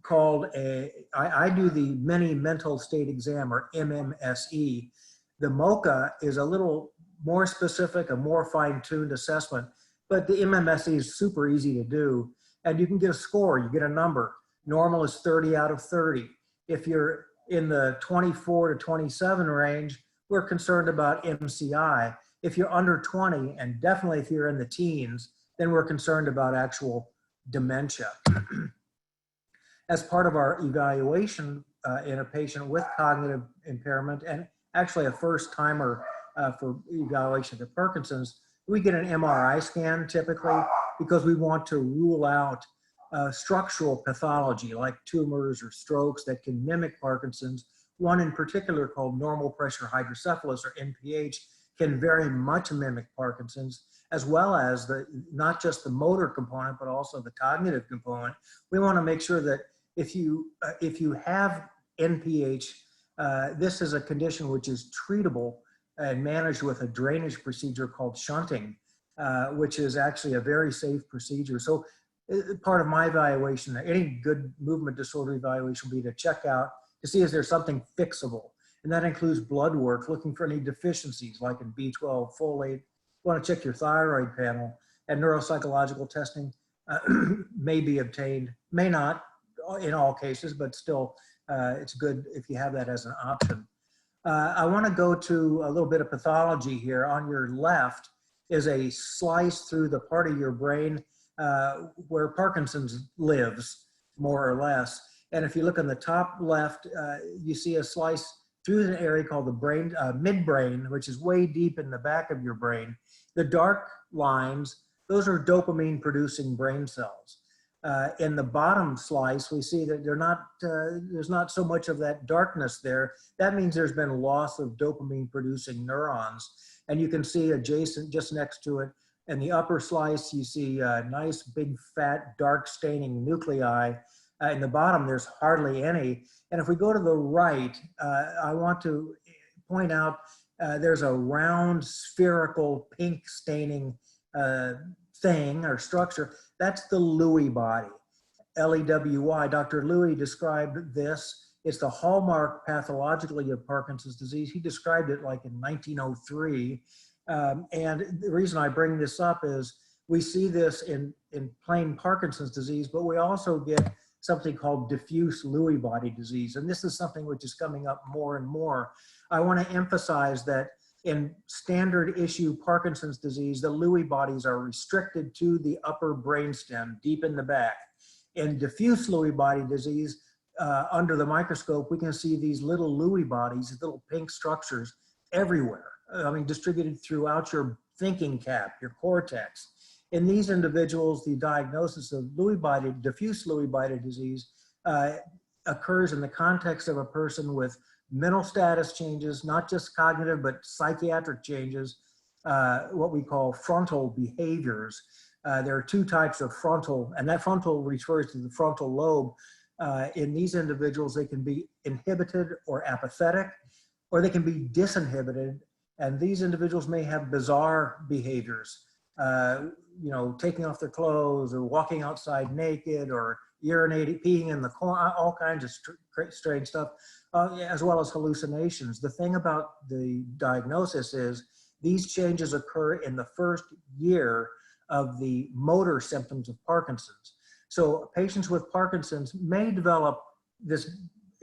called I do the mini mental state exam, or MMSE. The MOCA is a little more specific, a more fine-tuned assessment, but the MMSE is super easy to do, and you can get a score, you get a number. Normal is 30 out of 30. If you're in the 24 to 27 range, we're concerned about MCI. If you're under 20, and definitely if you're in the teens, then we're concerned about actual dementia. As part of our evaluation in a patient with cognitive impairment, and actually a first timer for evaluation of Parkinson's, we get an MRI scan typically because we want to rule out structural pathology like tumors or strokes that can mimic Parkinson's. One in particular called normal pressure hydrocephalus, or NPH, can very much mimic Parkinson's, as well as not just the motor component, but also the cognitive component. We want to make sure that if you have NPH, this is a condition which is treatable and managed with a drainage procedure called shunting, which is actually a very safe procedure. So part of my evaluation, any good movement disorder evaluation, will be to check out to see is there something fixable. And that includes blood work, looking for any deficiencies like in B12, folate. You want to check your thyroid panel, and neuropsychological testing may be obtained, may not in all cases, but still it's good if you have that as an option. I want to go to a little bit of pathology here. On your left is a slice through the part of your brain where Parkinson's lives, more or less. And if you look on the top left, you see a slice through an area called the brain, midbrain, which is way deep in the back of your brain. The dark lines, those are dopamine producing brain cells. In the bottom slice, we see that there's not so much of that darkness there. That means there's been loss of dopamine producing neurons. And you can see adjacent, just next to it, in the upper slice, you see nice, big, fat, dark staining nuclei. In the bottom, there's hardly any. And if we go to the right, I want to point out there's a round, spherical, pink staining thing or structure. That's the Lewy body, L-E-W-Y. Dr. Lewy described this. It's the hallmark pathologically of Parkinson's disease. He described it like in 1903. And the reason I bring this up is we see this in plain Parkinson's disease, but we also get something called diffuse Lewy body disease. And this is something which is coming up more and more. I want to emphasize that in standard issue Parkinson's disease, the Lewy bodies are restricted to the upper brainstem, deep in the back. In diffuse Lewy body disease, under the microscope, we can see these little Lewy bodies, these little pink structures everywhere. I mean, distributed throughout your thinking cap, your cortex. In these individuals, the diagnosis of diffuse Lewy body disease occurs in the context of a person with mental status changes, not just cognitive, but psychiatric changes, what we call frontal behaviors. There are two types of frontal, and that frontal refers to the frontal lobe. In these individuals, they can be inhibited or apathetic, or they can be disinhibited. And these individuals may have bizarre behaviors, you know, taking off their clothes or walking outside naked or urinating, peeing in the corner, all kinds of strange stuff, as well as hallucinations. The thing about the diagnosis is these changes occur in the first year of the motor symptoms of Parkinson's. So patients with Parkinson's may develop this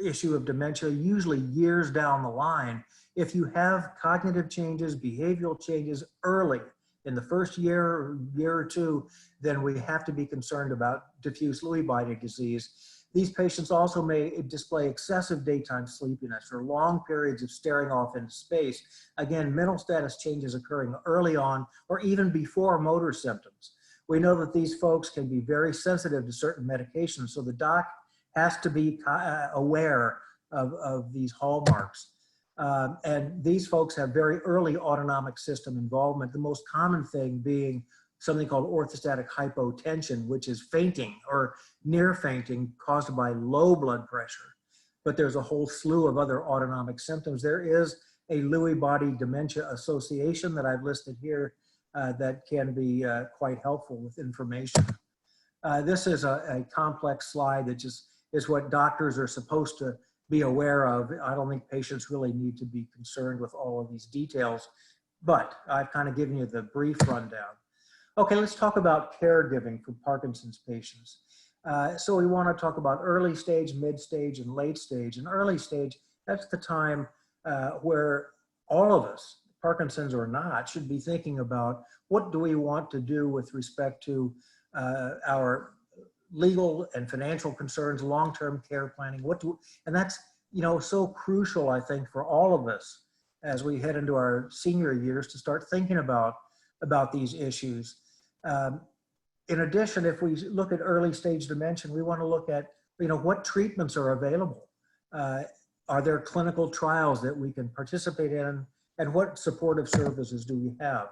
issue of dementia usually years down the line. If you have cognitive changes, behavioral changes early in the first year or two, then we have to be concerned about diffuse Lewy body disease. These patients also may display excessive daytime sleepiness or long periods of staring off into space. Again, mental status changes occurring early on or even before motor symptoms. We know that these folks can be very sensitive to certain medications, so the doc has to be aware of these hallmarks. And these folks have very early autonomic system involvement, the most common thing being something called orthostatic hypotension, which is fainting or near fainting caused by low blood pressure. But there's a whole slew of other autonomic symptoms. There is a Lewy body dementia association that I've listed here that can be quite helpful with information. This is a complex slide that just is what doctors are supposed to be aware of. I don't think patients really need to be concerned with all of these details, but I've kind of given you the brief rundown. Okay, let's talk about caregiving for Parkinson's patients. So we want to talk about early stage, mid stage, and late stage. And early stage, that's the time where all of us, Parkinson's or not, should be thinking about what do we want to do with respect to our legal and financial concerns, long-term care planning. And that's, you know, so crucial, I think, for all of us as we head into our senior years to start thinking about these issues. In addition, if we look at early stage dementia, we want to look at, you know, what treatments are available. Are there clinical trials that we can participate in, and what supportive services do we have?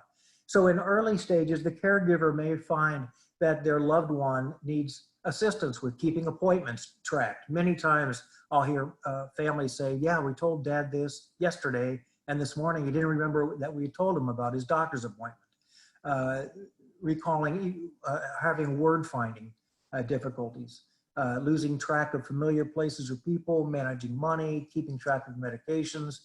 So in early stages, the caregiver may find that their loved one needs assistance with keeping appointments tracked. Many times I'll hear families say, yeah, we told dad this yesterday, and this morning he didn't remember that we told him about his doctor's appointment. Recalling, having word finding difficulties, losing track of familiar places or people, managing money, keeping track of medications,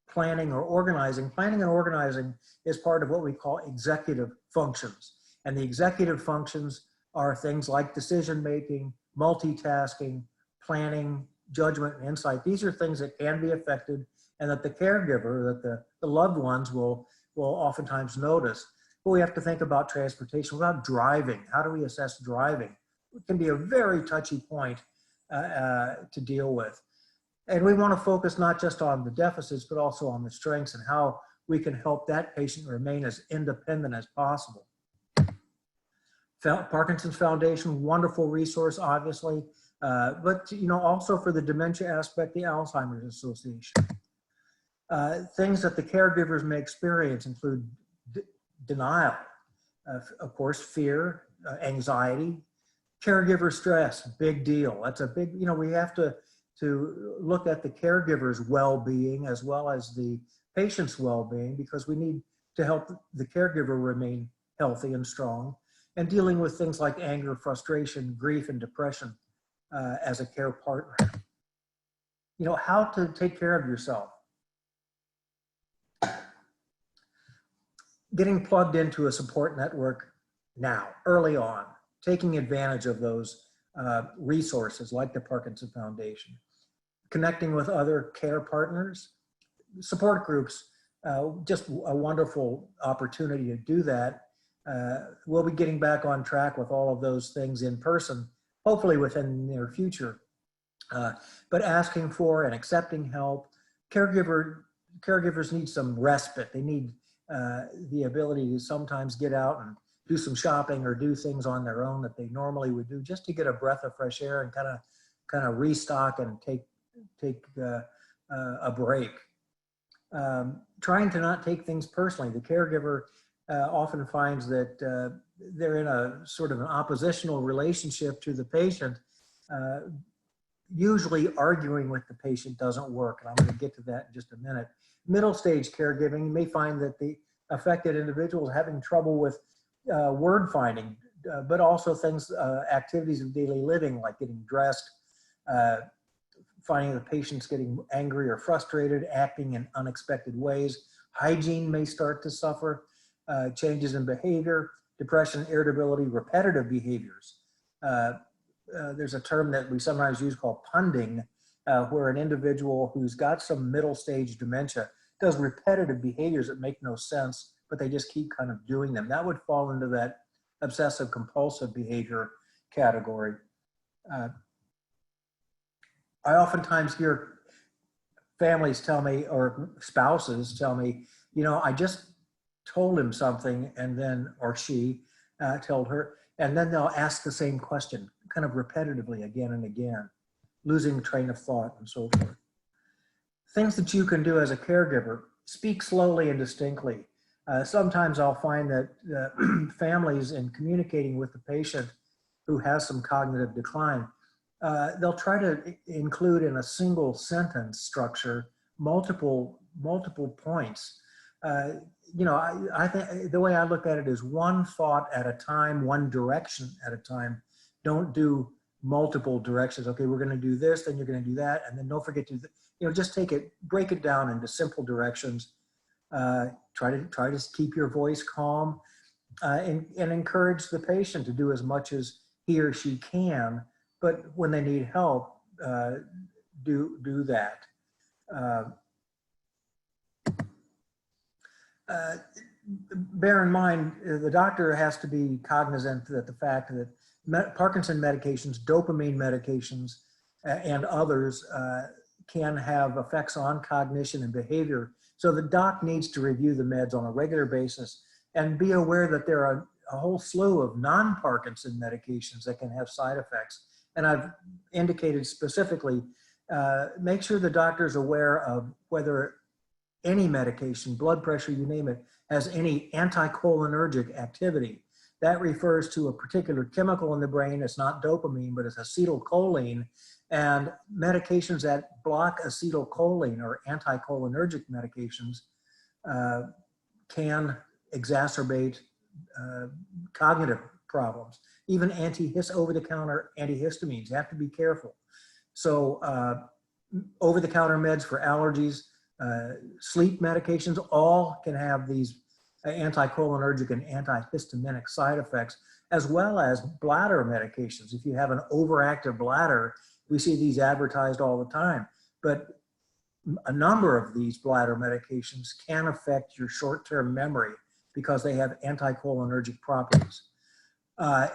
planning or organizing. Planning and organizing is part of what we call executive functions. And the executive functions are things like decision-making, multitasking, planning, judgment, and insight. These are things that can be affected and that the caregiver, that the loved ones will oftentimes notice. But we have to think about transportation, about driving. How do we assess driving? It can be a very touchy point to deal with. And we want to focus not just on the deficits, but also on the strengths and how we can help that patient remain as independent as possible. Parkinson's Foundation, wonderful resource, obviously, but you know, also for the dementia aspect, the Alzheimer's Association. Things that the caregivers may experience include denial, of course, fear, anxiety, caregiver stress, big deal. That's a big, you know, we have to look at the caregiver's well-being as well as the patient's well-being, because we need to help the caregiver remain healthy and strong, and dealing with things like anger, frustration, grief, and depression as a care partner. You know, how to take care of yourself. Getting plugged into a support network now, early on, taking advantage of those resources like the Parkinson Foundation, connecting with other care partners, support groups, just a wonderful opportunity to do that. We'll be getting back on track with all of those things in person, hopefully within the near future. But asking for and accepting help, caregivers need some respite. They need the ability to sometimes get out and do some shopping or do things on their own that they normally would do, just to get a breath of fresh air and kind of restock and take a break. Trying to not take things personally. The caregiver often finds that they're in a sort of an oppositional relationship to the patient. Usually arguing with the patient doesn't work, and I'm going to get to that in just a minute. Middle stage caregiving, you may find that the affected individual is having trouble with word finding, but also things, activities of daily living, like getting dressed, finding the patient's getting angry or frustrated, acting in unexpected ways. Hygiene may start to suffer, changes in behavior, depression, irritability, repetitive behaviors. There's a term that we sometimes use called punding, where an individual who's got some middle stage dementia does repetitive behaviors that make no sense, but they just keep kind of doing them. That would fall into that obsessive compulsive behavior category. I oftentimes hear families tell me, or spouses tell me, you know, I just told him something, and then, or she told her, and then they'll ask the same question kind of repetitively again and again, losing train of thought and so forth. Things that you can do as a caregiver: speak slowly and distinctly. Sometimes I'll find that families, in communicating with the patient who has some cognitive decline, they'll try to include in a single sentence structure multiple points. You know, I think the way I look at it is one thought at a time, one direction at a time. Don't do multiple directions. Okay, we're going to do this, then you're going to do that, and then don't forget to, you know, just break it down into simple directions. Try to keep your voice calm, and encourage the patient to do as much as he or she can. But when they need help, do that. Bear in mind, the doctor has to be cognizant that the fact that Parkinson medications, dopamine medications, and others can have effects on cognition and behavior. So the doc needs to review the meds on a regular basis and be aware that there are a whole slew of non-Parkinson medications that can have side effects. And I've indicated specifically, make sure the doctor is aware of whether any medication, blood pressure, you name it, has any anticholinergic activity. That refers to a particular chemical in the brain. It's not dopamine, but it's acetylcholine. And medications that block acetylcholine or anticholinergic medications can exacerbate cognitive problems. Even over-the-counter antihistamines, you have to be careful. So over-the-counter meds for allergies, sleep medications, all can have these anticholinergic and antihistaminic side effects, as well as bladder medications. If you have an overactive bladder, we see these advertised all the time, but a number of these bladder medications can affect your short-term memory because they have anticholinergic properties.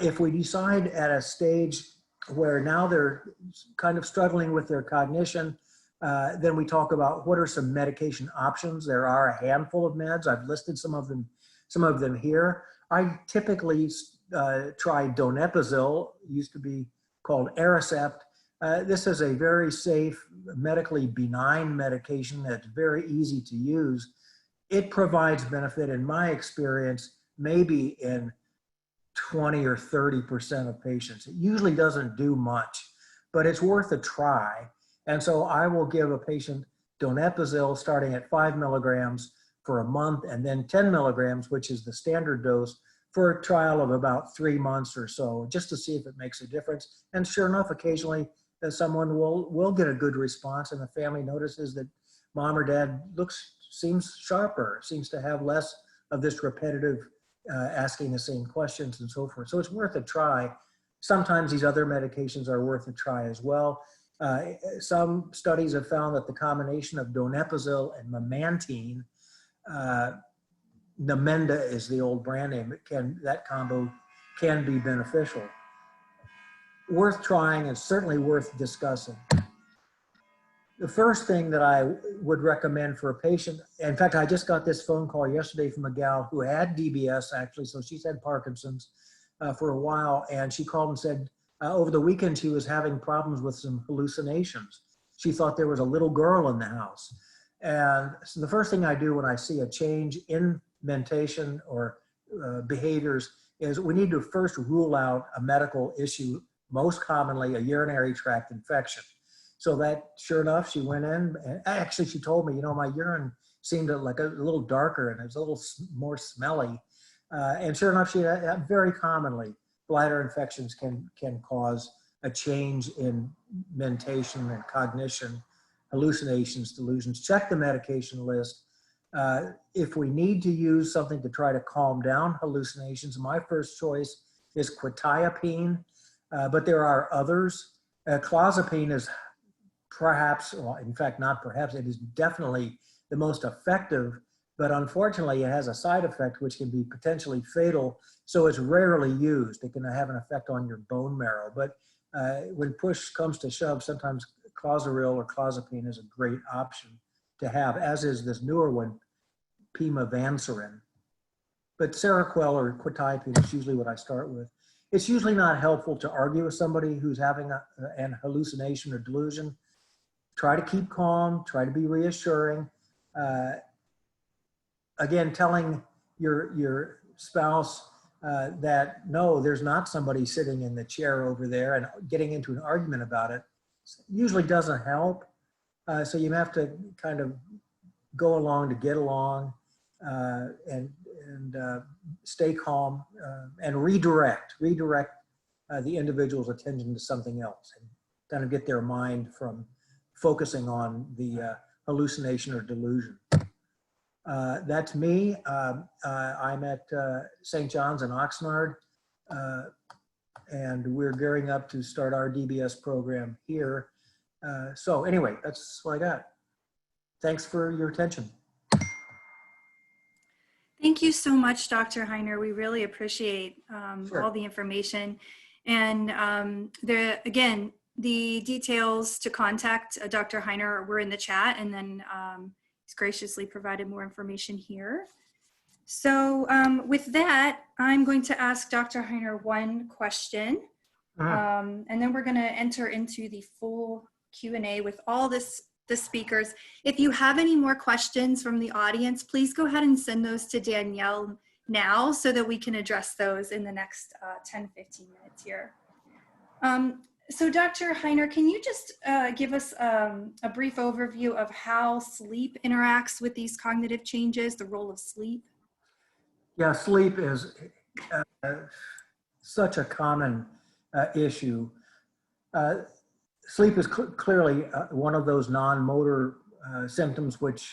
If we decide at a stage where now they're kind of struggling with their cognition, then we talk about what are some medication options. There are a handful of meds. I've listed some of them here. I typically try donepezil, used to be called Aricept. This is a very safe, medically benign medication that's very easy to use. It provides benefit, in my experience, maybe in 20 or 30% of patients. It usually doesn't do much, but it's worth a try. And so I will give a patient donepezil starting at 5 milligrams for a month, and then 10 milligrams, which is the standard dose, for a trial of about 3 months or so, just to see if it makes a difference. And sure enough, occasionally someone will get a good response, and the family notices that mom or dad seems sharper, seems to have less of this repetitive asking the same questions and so forth. So it's worth a try. Sometimes these other medications are worth a try as well. Some studies have found that the combination of donepezil and memantine, Namenda is the old brand name, that combo can be beneficial. Worth trying and certainly worth discussing. The first thing that I would recommend for a patient, in fact, I just got this phone call yesterday from a gal who had DBS actually, so she's had Parkinson's for a while, and she called and said over the weekend she was having problems with some hallucinations. She thought there was a little girl in the house. And so the first thing I do when I see a change in mentation or behaviors is we need to first rule out a medical issue, most commonly a urinary tract infection. So that, sure enough, she went in, and actually she told me, you know, my urine seemed like a little darker and it was a little more smelly. And sure enough, she had, very commonly, bladder infections can cause a change in mentation and cognition, hallucinations, delusions. Check the medication list. If we need to use something to try to calm down hallucinations, my first choice is quetiapine, but there are others. Clozapine is perhaps, well, in fact, not perhaps, it is definitely the most effective, but unfortunately it has a side effect which can be potentially fatal, so it's rarely used. It can have an effect on your bone marrow, but when push comes to shove, sometimes clozaril or clozapine is a great option to have, as is this newer one, pimavanserin. But Seroquel or quetiapine is usually what I start with. It's usually not helpful to argue with somebody who's having an hallucination or delusion. Try to keep calm, try to be reassuring. Again, telling your spouse that no, there's not somebody sitting in the chair over there and getting into an argument about it usually doesn't help. So you have to kind of go along to get along and stay calm and redirect the individual's attention to something else and kind of get their mind from focusing on the hallucination or delusion. That's me. I'm at St. John's in Oxnard, and we're gearing up to start our DBS program here. So anyway, that's what I got. Thanks for your attention. Thank you so much, Dr. Hiner. We really appreciate Sure. all the information. And again, the details to contact Dr. Hiner were in the chat, and then he's graciously provided more information here. So with that, I'm going to ask Dr. Hiner one question, and then we're going to enter into the full Q&A with all the speakers. If you have any more questions from the audience, please go ahead and send those to Danielle now so that we can address those in the next 10-15 minutes here. So Dr. Hiner, can you just give us a brief overview of how sleep interacts with these cognitive changes, the role of sleep? Yeah, sleep is such a common issue. Sleep is clearly one of those non-motor symptoms which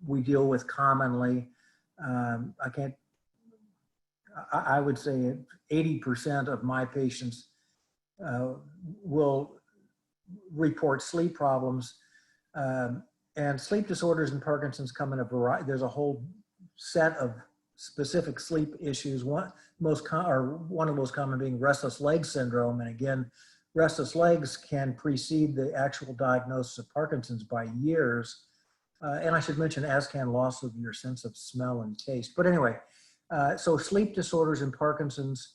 we deal with commonly. I would say 80% of my patients will report sleep problems. And sleep disorders and Parkinson's come in a variety. There's a whole set of specific sleep issues. One of the most common being restless leg syndrome. And again, restless legs can precede the actual diagnosis of Parkinson's by years. And I should mention, as can loss of your sense of smell and taste. But anyway, so sleep disorders and Parkinson's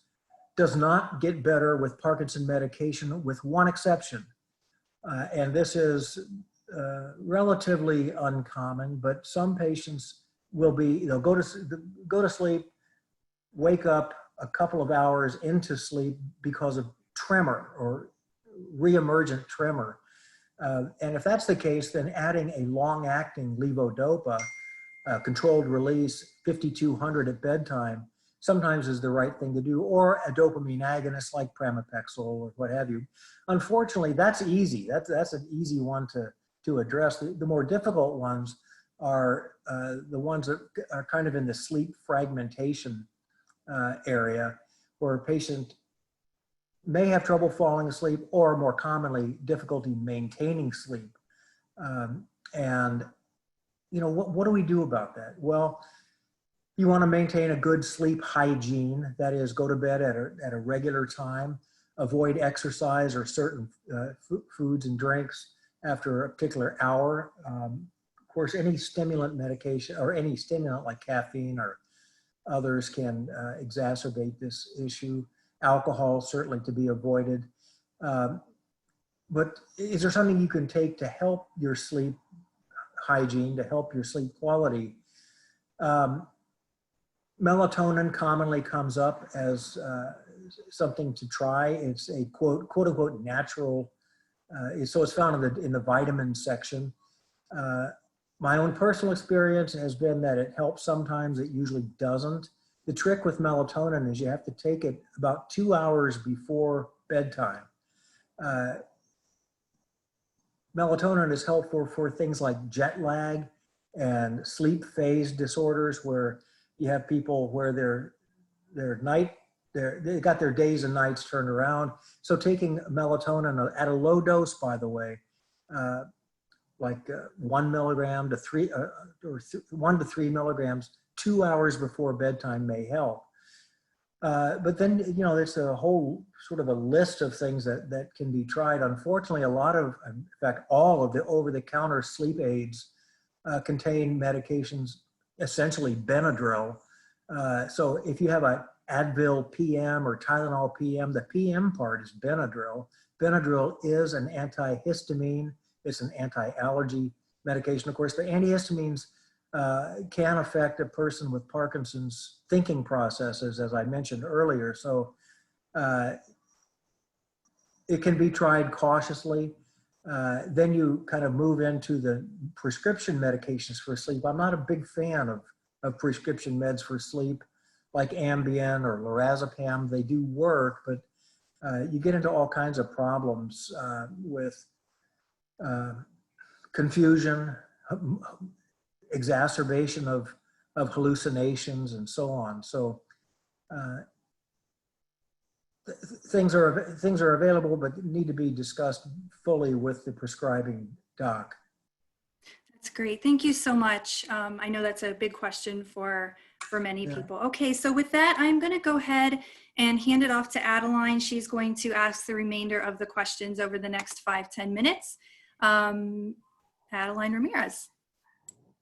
does not get better with Parkinson medication, with one exception. And this is relatively uncommon, but some patients will be, they'll go to sleep, wake up a couple of hours into sleep because of tremor or reemergent tremor. And if that's the case, then adding a long-acting levodopa, controlled release, 5200 at bedtime, sometimes is the right thing to do, or a dopamine agonist like pramipexole or what have you. Unfortunately, that's easy. That's an easy one to address. The more difficult ones are the ones that are kind of in the sleep fragmentation area, where a patient may have trouble falling asleep, or more commonly, difficulty maintaining sleep. And you know, what do we do about that? Well, you want to maintain a good sleep hygiene. That is, go to bed at a regular time, avoid exercise or certain foods and drinks after a particular hour. Of course, any stimulant medication or any stimulant like caffeine or others can exacerbate this issue. Alcohol, certainly to be avoided. But is there something you can take to help your sleep hygiene, to help your sleep quality? Melatonin commonly comes up as something to try. It's a quote unquote natural, so it's found in the vitamin section. My own personal experience has been that it helps sometimes, it usually doesn't. The trick with melatonin is you have to take it about 2 hours before bedtime. Melatonin is helpful for things like jet lag and sleep phase disorders, where you have people where they got their days and nights turned around. So taking melatonin at a low dose, by the way, like 1 milligram to 3 or 1 to 3 milligrams 2 hours before bedtime may help. But then, you know, there's a whole sort of a list of things that can be tried. Unfortunately, a lot of, in fact, all of the over-the-counter sleep aids contain medications, essentially Benadryl. So if you have a Advil PM or Tylenol PM, the PM part is Benadryl. Benadryl is an antihistamine. It's an anti-allergy medication. Of course, the antihistamines can affect a person with Parkinson's thinking processes, as I mentioned earlier. So it can be tried cautiously. Then you kind of move into the prescription medications for sleep. I'm not a big fan of prescription meds for sleep, like Ambien or lorazepam. They do work, but you get into all kinds of problems with confusion, exacerbation of hallucinations, and so on. So things are available, but need to be discussed fully with the prescribing doc. That's great. Thank you so much. I know that's a big question for many people. Okay, so with that, I'm going to go ahead and hand it off to Adeline. She's going to ask the remainder of the questions over the next 5-10 minutes. Adeline Ramirez.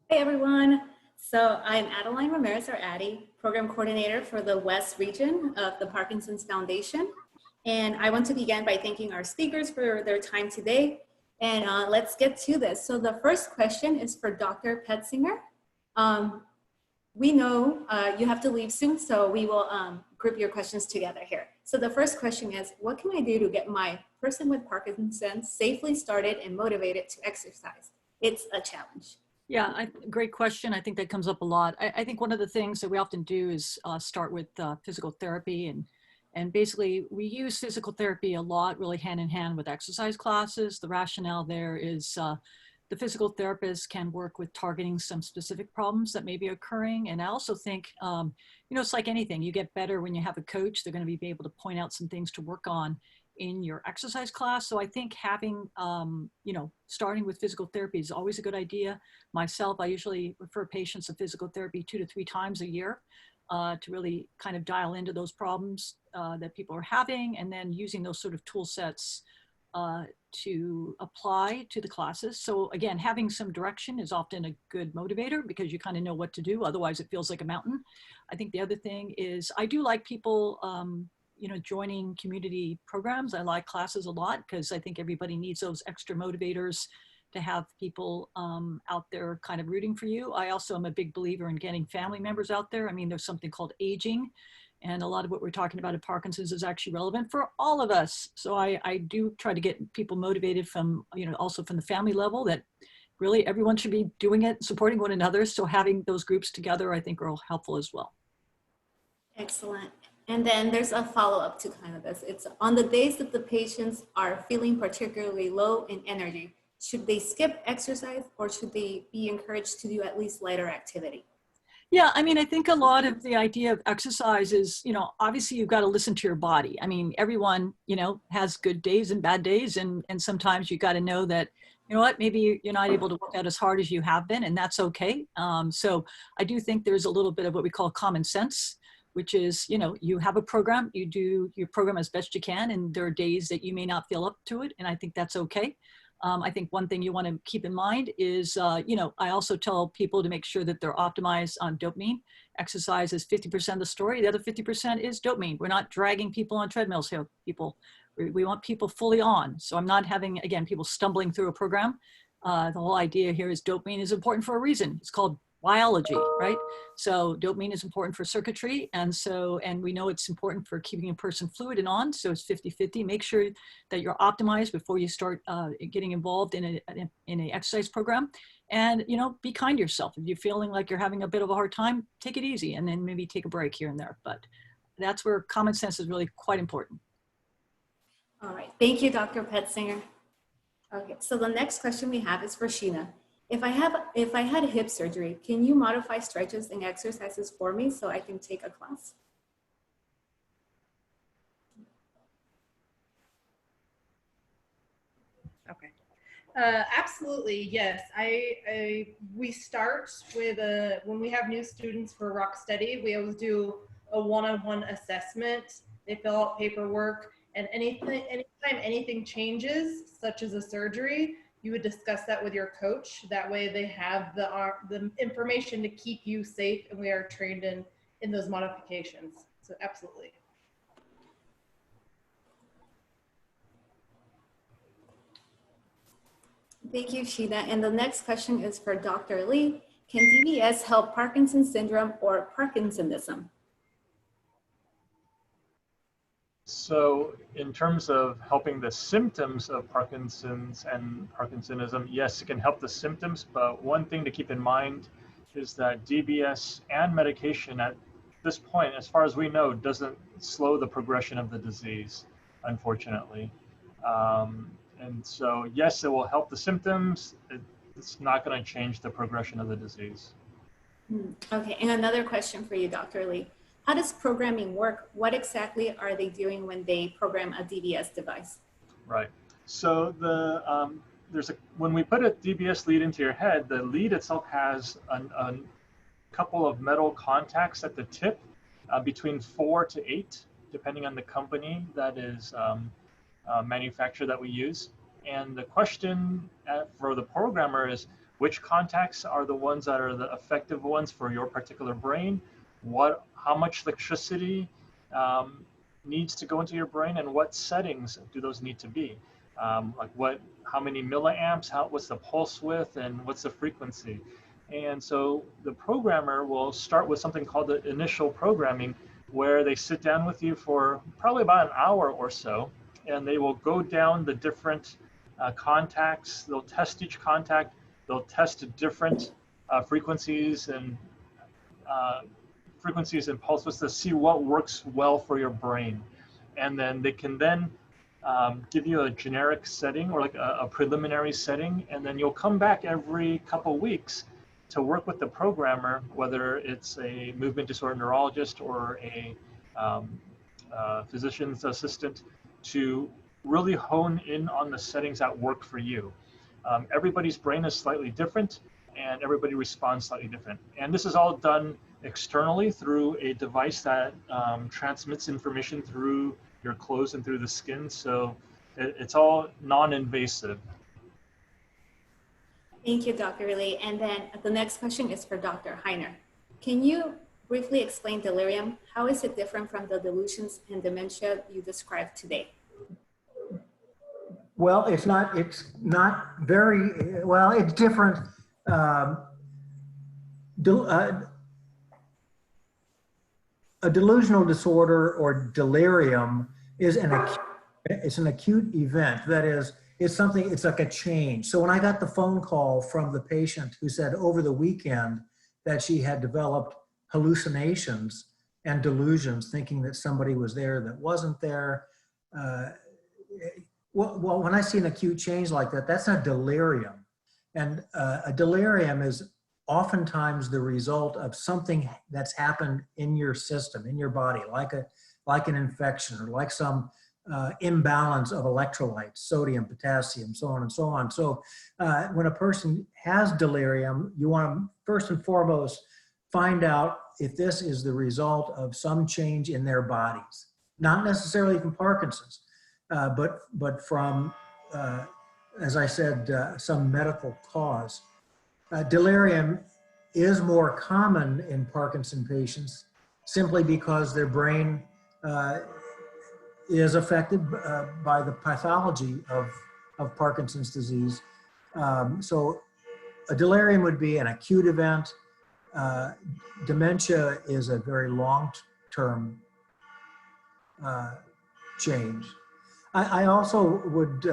Hey everyone. So I'm Adeline Ramirez, or Addie, Program Coordinator for the West Region of the Parkinson's Foundation. And I want to begin by thanking our speakers for their time today. And let's get to this. So the first question is for Dr. Petzinger. We know you have to leave soon, so we will group your questions together here. So the first question is, what can I do to get my person with Parkinson's safely started and motivated to exercise? It's a challenge. Yeah, great question. I think that comes up a lot. I think one of the things that we often do is start with physical therapy, and basically we use physical therapy a lot, really hand in hand with exercise classes. The rationale there is the physical therapist can work with targeting some specific problems that may be occurring. And I also think, it's like anything, you get better when you have a coach. They're going to be able to point out some things to work on in your exercise class. So I think having, starting with physical therapy is always a good idea. Myself, I usually refer patients to physical therapy 2 to 3 times a year to really kind of dial into those problems that people are having, and then using those sort of tool sets to apply to the classes. So again, having some direction is often a good motivator because you kind of know what to do. Otherwise it feels like a mountain. I think the other thing is I do like people, joining community programs. I like classes a lot because I think everybody needs those extra motivators to have people out there kind of rooting for you. I also am a big believer in getting family members out there. I mean, there's something called aging, and a lot of what we're talking about in Parkinson's is actually relevant for all of us. So I do try to get people motivated from, also from the family level, that really everyone should be doing it, supporting one another. So having those groups together, I think, are helpful as well. Excellent. And then there's a follow-up to kind of this. It's on the days that the patients are feeling particularly low in energy, should they skip exercise or should they be encouraged to do at least lighter activity? Yeah, I mean, I think a lot of the idea of exercise is, obviously you've got to listen to your body. I mean, everyone, has good days and bad days. And sometimes you got to know that, maybe you're not able to work out as hard as you have been, and that's okay. So I do think there's a little bit of what we call common sense, which is, you have a program, you do your program as best you can, and there are days that you may not feel up to it. And I think that's okay. I think one thing you want to keep in mind is, I also tell people to make sure that they're optimized on dopamine. Exercise is 50% of the story. The other 50% is dopamine. We're not dragging people on treadmills here, people. We want people fully on. So I'm not having, again, people stumbling through a program. The whole idea here is dopamine is important for a reason. It's called biology, right? So dopamine is important for circuitry. And we know it's important for keeping a person fluid and on. So it's 50-50. Make sure that you're optimized before you start getting involved in an exercise program. And, be kind to yourself. If you're feeling like you're having a bit of a hard time, take it easy and then maybe take a break here and there. But that's where common sense is really quite important. All right. Thank you, Dr. Petzinger. Okay. So the next question we have is for Sheena. If I had hip surgery, can you modify stretches and exercises for me so I can take a class? Okay. Absolutely, yes. We start with when we have new students for Rock Steady, we always do a one-on-one assessment. They fill out paperwork, and anytime anything changes, such as a surgery, you would discuss that with your coach. That way they have the information to keep you safe, and we are trained in those modifications. So absolutely. Thank you, Sheena. And the next question is for Dr. Lee. Can DBS help Parkinson's syndrome or Parkinsonism? So in terms of helping the symptoms of Parkinson's and Parkinsonism, yes, it can help the symptoms, but one thing to keep in mind is that DBS and medication at this point, as far as we know, doesn't slow the progression of the disease, unfortunately. And so, yes, it will help the symptoms. It's not going to change the progression of the disease. Okay, and another question for you, Dr. Lee. How does programming work? What exactly are they doing when they program a DBS device? Right. So when we put a DBS lead into your head, the lead itself has a couple of metal contacts at the tip, between 4 to 8, depending on the company that is manufacturer that we use. And the question for the programmer is, which contacts are the ones that are the effective ones for your particular brain? How much electricity needs to go into your brain, and what settings do those need to be? Like how many milliamps, what's the pulse width, and what's the frequency? And so the programmer will start with something called the initial programming, where they sit down with you for probably about an hour or so, and they will go down the different contacts. They'll test each contact. They'll test different frequencies and pulse widths to see what works well for your brain. And then they can then give you a generic setting, or like a preliminary setting, and then you'll come back every couple weeks to work with the programmer, whether it's a movement disorder neurologist or a physician's assistant, to really hone in on the settings that work for you. Everybody's brain is slightly different, and everybody responds slightly different. And this is all done externally through a device that transmits information through your clothes and through the skin. So it's all non-invasive. Thank you, Dr. Lee. And then the next question is for Dr. Hiner. Can you briefly explain delirium? How is it different from the delusions and dementia you described today? Well, it's not very, well, it's different. A delusional disorder or delirium is an acute event. That is, it's like a change. So when I got the phone call from the patient who said over the weekend that she had developed hallucinations and delusions, thinking that somebody was there that wasn't there, well, when I see an acute change like that, that's a delirium. And a delirium is oftentimes the result of something that's happened in your system, in your body, like an infection, or like some imbalance of electrolytes, sodium, potassium, so on and so on. So when a person has delirium, you want to first and foremost find out if this is the result of some change in their bodies, not necessarily from Parkinson's, but from, as I said, some medical cause. Delirium is more common in Parkinson patients simply because their brain is affected by the pathology of Parkinson's disease. So a delirium would be an acute event. Dementia is a very long-term change. I also would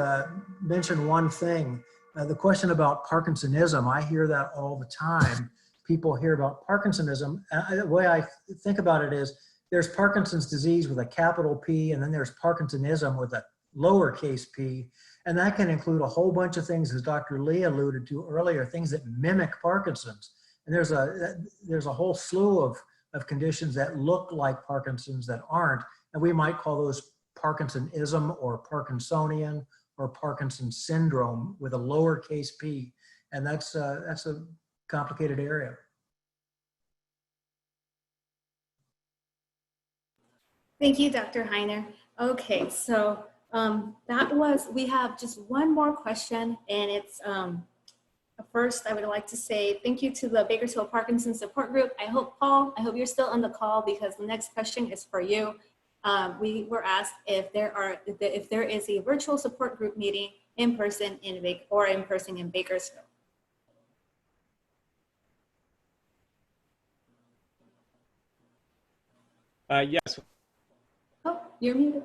mention one thing. The question about Parkinsonism, I hear that all the time. People hear about Parkinsonism. The way I think about it is there's Parkinson's disease with a capital P, and then there's Parkinsonism with a lowercase p. And that can include a whole bunch of things, as Dr. Lee alluded to earlier, things that mimic Parkinson's. And there's a whole slew of conditions that look like Parkinson's that aren't. And we might call those Parkinsonism or Parkinsonian or Parkinson's syndrome with a lowercase p. And that's a complicated area. Thank you, Dr. Hiner. Okay, so we have just one more question, and it's, first I would like to say thank you to the Bakersfield Parkinson Support Group. Paul, I hope you're still on the call, because the next question is for you. We were asked if there is a virtual support group meeting in person in Bakersfield. Yes, Oh, you're muted.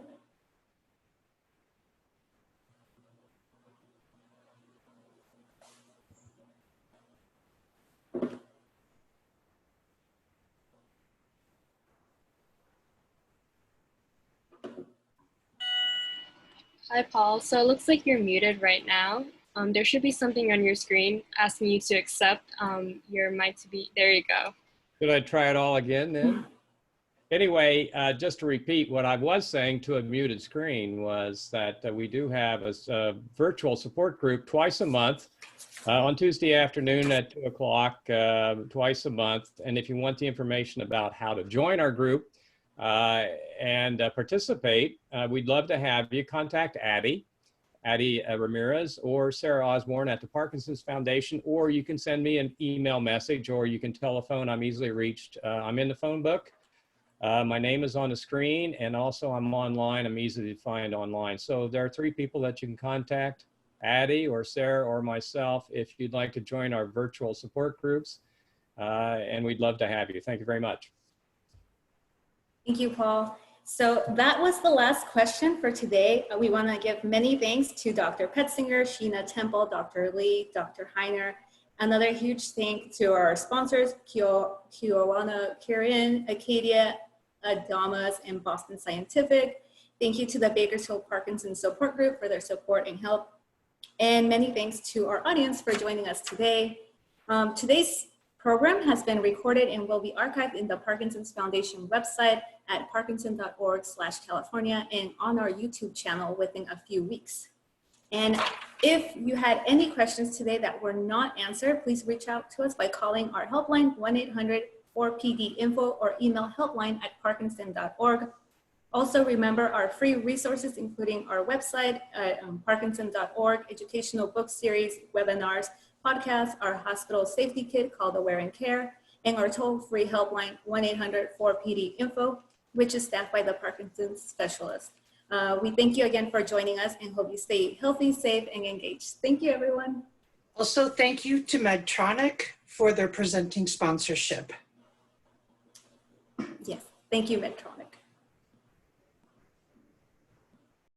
Hi, Paul. So it looks like you're muted right now. There should be something on your screen asking you to accept your mic to be, there you go. should I try it all again then? Anyway, just to repeat what I was saying to a muted screen was that we do have a virtual support group twice a month on Tuesday afternoon at 2 o'clock, twice a month. And if you want the information about how to join our group and participate, we'd love to have you contact Addie Ramirez or Sarah Osborne at the Parkinson's Foundation, or you can send me an email message, or you can telephone. I'm easily reached. I'm in the phone book. My name is on the screen, and also I'm online. I'm easy to find online. So there are 3 people that you can contact, Addie or Sarah or myself, if you'd like to join our virtual support groups, and we'd love to have you. Thank you very much. Thank you, Paul. So that was the last question for today. We want to give many thanks to Dr. Petzinger, Sheena Temple, Dr. Lee, Dr. Hiner. Another huge thank to our sponsors, Kiowana, Kern, Acadia, Adamas, and Boston Scientific. Thank you to the Bakersfield Parkinson Support Group for their support and help. And many thanks to our audience for joining us today. Today's program has been recorded and will be archived in the Parkinson's Foundation website at parkinson.org/California and on our YouTube channel within a few weeks. And if you had any questions today that were not answered, please reach out to us by calling our helpline 1-800-4PD-INFO or email helpline@parkinson.org. Also remember our free resources, including our website at parkinson.org, educational book series, webinars, podcasts, our hospital safety kit called Aware and Care, and our toll-free helpline 1-800-4PD-INFO, which is staffed by the Parkinson's specialist. We thank you again for joining us and hope you stay healthy, safe, and engaged. Thank you, everyone. Also, thank you to Medtronic for their presenting sponsorship. Yes, thank you, Metro.